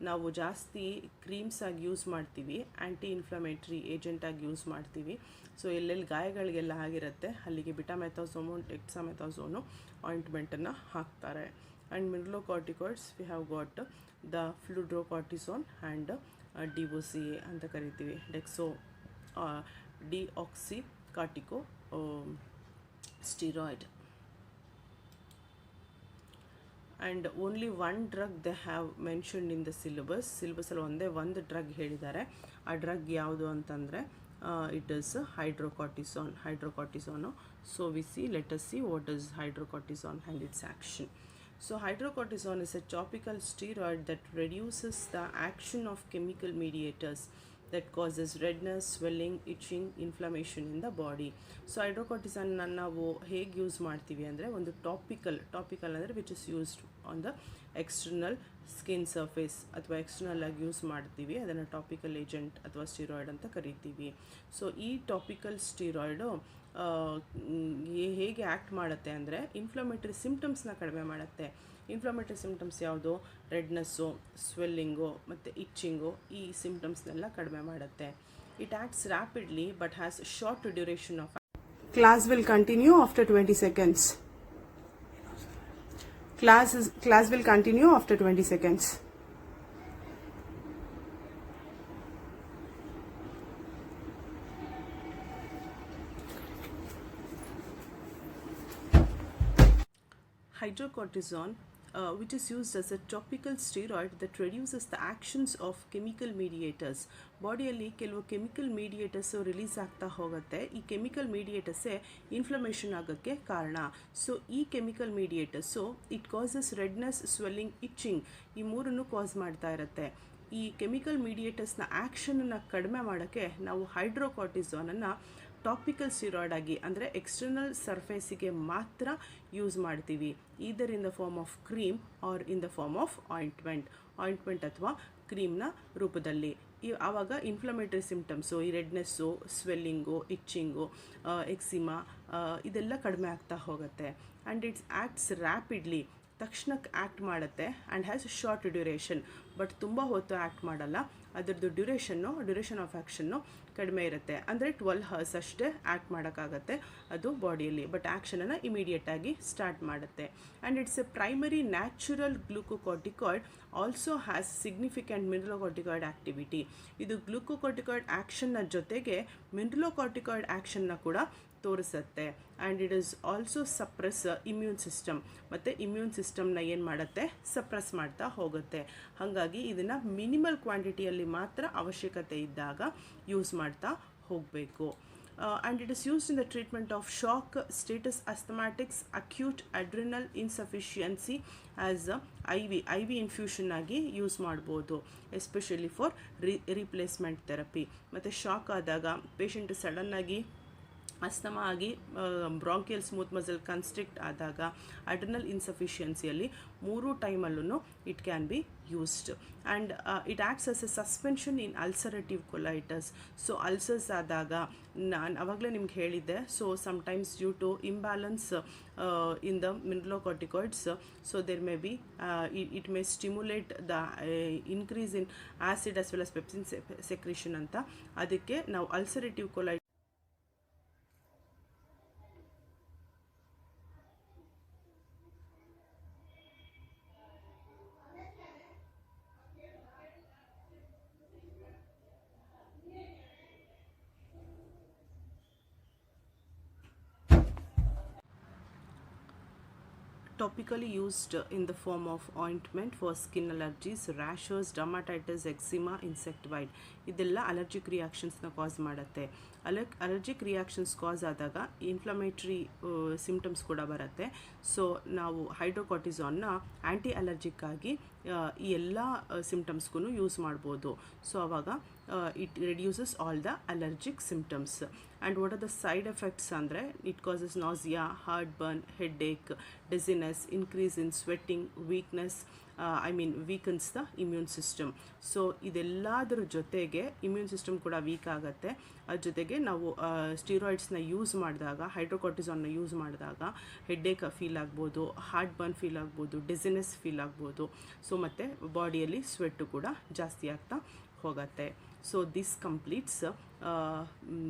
ನಾವು ಜಾಸ್ತಿ creams ಆಗಿ use ಮಾಡ್ತೀವಿ, anti inflammatory ಏಜೆಂಟಾಗಿ use ಮಾಡ್ತೀವಿ. So ಎಲ್ಲೆಲ್ಲಿ ಗಾಯಗಳಿಗೆಲ್ಲ ಆಗಿರುತ್ತೆ ಅಲ್ಲಿಗೆ ಬಿಟಾಮೆಥಾಸೋಮು, ಡೆಕ್ಸಾಮೆಥಾಸೋನು ಆಯಿಂಟ್ಮೆಂಟನ್ನು ಹಾಕ್ತಾರೆ. And mineralocorticoids we have got the fludrocortisone and DOCA ಅಂತ ಕರಿತೀವಿ, deoxy cortico steroid. And only one drug they have mentioned in the ಸಿಲೆಬಸ್ಸಲ್ಲಿ ಒಂದೇ ಒಂದು ಡ್ರಗ್ ಹೇಳಿದ್ದಾರೆ. ಆ ಡ್ರಗ್ ಯಾವುದು ಅಂತಂದರೆ it is hydrocortisone. So let us see what is ಹೈಡ್ರೋಕಾರ್ಟಿಸೋನ್ and it's action. So hydrocortisone is a topical steroid that reduces the action of chemical mediators that causes redness, swelling, itching, inflammation in the body. So hydrocortisone ನಾವು ಹೇಗೆ use ಮಾಡ್ತೀವಿ ಅಂದರೆ ಒಂದು tropical ಅಂದರೆ which is used on the external skin surface ಅಥವಾ external ಆಗಿ use ಮಾಡ್ತೀವಿ. ಅದನ್ನು ಟಾಪಿಕಲ್ ಏಜೆಂಟ್ ಅಥವಾ ಸ್ಟೀರಾಯ್ಡ್ ಅಂತ ಕರಿತೀವಿ. ಸೊ ಈ ಟಾಪಿಕಲ್ ಸ್ಟೀರಾಯ್ಡು ಹೇಗೆ ಆ್ಯಕ್ಟ್ ಮಾಡುತ್ತೆ ಅಂದರೆ ಇನ್ಫ್ಲಮೇಟರಿ ಸಿಂಪ್ಟಮ್ಸ್ನ ಕಡಿಮೆ ಮಾಡುತ್ತೆ. ಇನ್ಫ್ಲಮೇಟರಿ ಸಿಂಪ್ಟಮ್ಸ್ ಯಾವುದು? ರೆಡ್ನೆಸ್ಸು, ಸ್ವೆಲ್ಲಿಂಗು ಮತ್ತು ಇಚ್ಚಿಂಗು, ಈ ಸಿಂಪ್ಟಮ್ಸ್ನೆಲ್ಲ ಕಡಿಮೆ ಮಾಡುತ್ತೆ. It acts rapidly but has short duration of Class will continue after 20 seconds. Class will continue after 20 seconds. Hydrocortisone, which is used as a topical steroid that reduces the actions of chemical mediators. ಬಾಡಿಯಲ್ಲಿ ಕೆಲವು chemical ಮೀಡಿಯೇಟರ್ಸು release ಆಗ್ತಾ ಹೋಗುತ್ತೆ. ಈ chemical ಮೀಡಿಯೇಟರ್ಸೇ inflammation ಆಗೋಕ್ಕೆ ಕಾರಣ. ಸೊ ಈ chemical mediators it causes redness, swelling, itching, ಈ ಮೂರನ್ನು ಕಾಸ್ ಮಾಡ್ತಾ ಇರುತ್ತೆ. ಈ ಕೆಮಿಕಲ್ ಮೀಡಿಯೇಟರ್ಸ್ನ ಆ್ಯಕ್ಷನನ್ನು ಕಡಿಮೆ ಮಾಡೋಕ್ಕೆ ನಾವು ಹೈಡ್ರೋಕಾರ್ಟಿಸೋನನ್ನು ಟಾಪಿಕಲ್ ಸ್ಟಿರಾಯ್ಡ್ ಆಗಿ ಅಂದರೆ ಎಕ್ಸ್ಟರ್ನಲ್ ಸರ್ಫೇಸಿಗೆ ಮಾತ್ರ ಯೂಸ್ ಮಾಡ್ತೀವಿ, either in the form of cream or in the form of ointment ಅಥವಾ ಕ್ರೀಮ್ನ ರೂಪದಲ್ಲಿ. ಆವಾಗ ಇನ್ಫ್ಲಮೇಟರಿ ಸಿಂಪ್ಟಮ್ಸು, ಈ ರೆಡ್ನೆಸ್ಸು, ಸ್ವೆಲ್ಲಿಂಗು, ಇಚ್ಚಿಂಗು, ಎಕ್ಸಿಮಾ ಇದೆಲ್ಲ ಕಡಿಮೆ ಆಗ್ತಾ ಹೋಗುತ್ತೆ. ಆ್ಯಂಡ್ ಇಟ್ಸ್ ಆ್ಯಕ್ಟ್ಸ್ ರ್ಯಾಪಿಡ್ಲಿ, ತಕ್ಷಣಕ್ಕೆ ಆ್ಯಕ್ಟ್ ಮಾಡುತ್ತೆ. And has short duration, but ತುಂಬ ಹೊತ್ತು ಆ್ಯಕ್ಟ್ ಮಾಡಲ್ಲ. ಅದರದ್ದು ಡ್ಯೂರೇಷನ್ ಆಫ್ ಆ್ಯಕ್ಷನ್ನು ಕಡಿಮೆ ಇರುತ್ತೆ. ಅಂದರೆ 12 hours ಅಷ್ಟೇ ಆ್ಯಕ್ಟ್ ಮಾಡೋಕ್ಕಾಗತ್ತೆ ಅದು ಬಾಡಿಯಲ್ಲಿ, ಬಟ್ ಆ್ಯಕ್ಷನನ್ನು ಇಮಿಡಿಯೇಟಾಗಿ ಸ್ಟಾರ್ಟ್ ಮಾಡುತ್ತೆ. And it's a primary natural glucocorticoid, also has significant mineralocorticoid activity. ಇದು ಗ್ಲೂಕೋಕಾರ್ಟಿಕಾಯ್ಡ್ ಆ್ಯಕ್ಷನ್ನ ಜೊತೆಗೆ ಮಿನರಲೋಕಾರ್ಟಿಕಾಯ್ಡ್ ಆ್ಯಕ್ಷನ್ನ ಕೂಡ ತೋರಿಸುತ್ತೆ. And it is also suppress immune system, ಮತ್ತು ಇಮ್ಯೂನ್ ಸಿಸ್ಟಮ್ನ ಏನು ಮಾಡುತ್ತೆ, ಸಪ್ರೆಸ್ ಮಾಡ್ತಾ ಹೋಗುತ್ತೆ. ಹಾಗಾಗಿ ಇದನ್ನು ಮಿನಿಮಲ್ ಕ್ವಾಂಟಿಟಿಯಲ್ಲಿ ಮಾತ್ರ ಅವಶ್ಯಕತೆ ಇದ್ದಾಗ ಯೂಸ್ ಮಾಡ್ತಾ ಹೋಗಬೇಕು. And it is used in the treatment of shock, status asthmaticus, acute adrenal insufficiency as I V infusion ಆಗಿ ಯೂಸ್ ಮಾಡ್ಬೋದು, ಎಸ್ಪೆಷಲಿ ಫಾರ್ ರೀಪ್ಲೇಸ್ಮೆಂಟ್ ಥೆರಪಿ. ಮತ್ತು ಶಾಕ್ ಆದಾಗ ಪೇಷಂಟ್ ಸಡನ್ನಾಗಿ ಅಸ್ತಮಾ ಆಗಿ ಬ್ರಾಂಕಿಯಲ್ ಸ್ಮೂತ್ ಮಸಲ್ ಕನ್ಸ್ಟ್ರಿಕ್ಟ್ ಆದಾಗ, adrenal ಇನ್ಸಫಿಷಿಯನ್ಸಿಯಲ್ಲಿ 3 ಟೈಮಲ್ಲೂ it can be used. And it acts as a suspension in ulcerative colitis. So ulcers ಆದಾಗ ನಾನು ಆವಾಗಲೇ ನಿಮ್ಗೆ ಹೇಳಿದ್ದೆ, so sometimes due to imbalance in the mineralocorticoids, so there may be it may stimulate the increase in acid as well as pepsin secretion ಅಂತ. ಅದಕ್ಕೆ ನಾವು ulcerative colitis topically used in the form of ointment for skin allergies, rashes, dermatitis, eczema, insect bite. ಇದೆಲ್ಲ allergic ರಿಯಾಕ್ಷನ್ಸ್ನ ಕಾಸ್ ಮಾಡುತ್ತೆ. Allergic reactions ಕಾಸ್ ಆದಾಗ inflammatory symptoms ಕೂಡ ಬರುತ್ತೆ. So ನಾವು ಹೈಡ್ರೋಕಾರ್ಟಿಸಾನ್ನ ಆ್ಯಂಟಿ allergic ಆಗಿ ಈ ಎಲ್ಲ ಸಿಂಪ್ಟಮ್ಸ್ಗೂ ಯೂಸ್ ಮಾಡ್ಬೋದು. ಸೊ ಆವಾಗ it reduces all the allergic symptoms. And what are the side effects ಅಂದರೆ it causes nausea, heartburn, headache, dizziness, increase in sweating, weakness, weakens the immune system. So ಇದೆಲ್ಲದರ ಜೊತೆಗೆ immune system ಕೂಡ weak ಆಗುತ್ತೆ. ಅದ್ರ ಜೊತೆಗೆ ನಾವು ಸ್ಟೀರಾಯ್ಡ್ಸ್ನ use ಮಾಡಿದಾಗ, ಹೈಡ್ರೋಕಾರ್ಟಿಸಾನ್ನ use ಮಾಡಿದಾಗ ಹೆಡ್ಡೇಕ್ ಫೀಲ್ ಆಗ್ಬೋದು, ಹಾರ್ಟ್ ಬರ್ನ್ ಫೀಲ್ ಆಗ್ಬೋದು, ಡಿಸಿನೆಸ್ ಫೀಲ್ ಆಗ್ಬೋದು. ಸೊ ಮತ್ತು ಬಾಡಿಯಲ್ಲಿ ಸ್ವೆಟ್ಟು ಕೂಡ ಜಾಸ್ತಿ ಆಗ್ತಾ ಹೋಗುತ್ತೆ. So this completes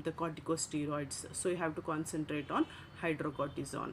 the corticosteroids. So you have to concentrate on hydrocortisone.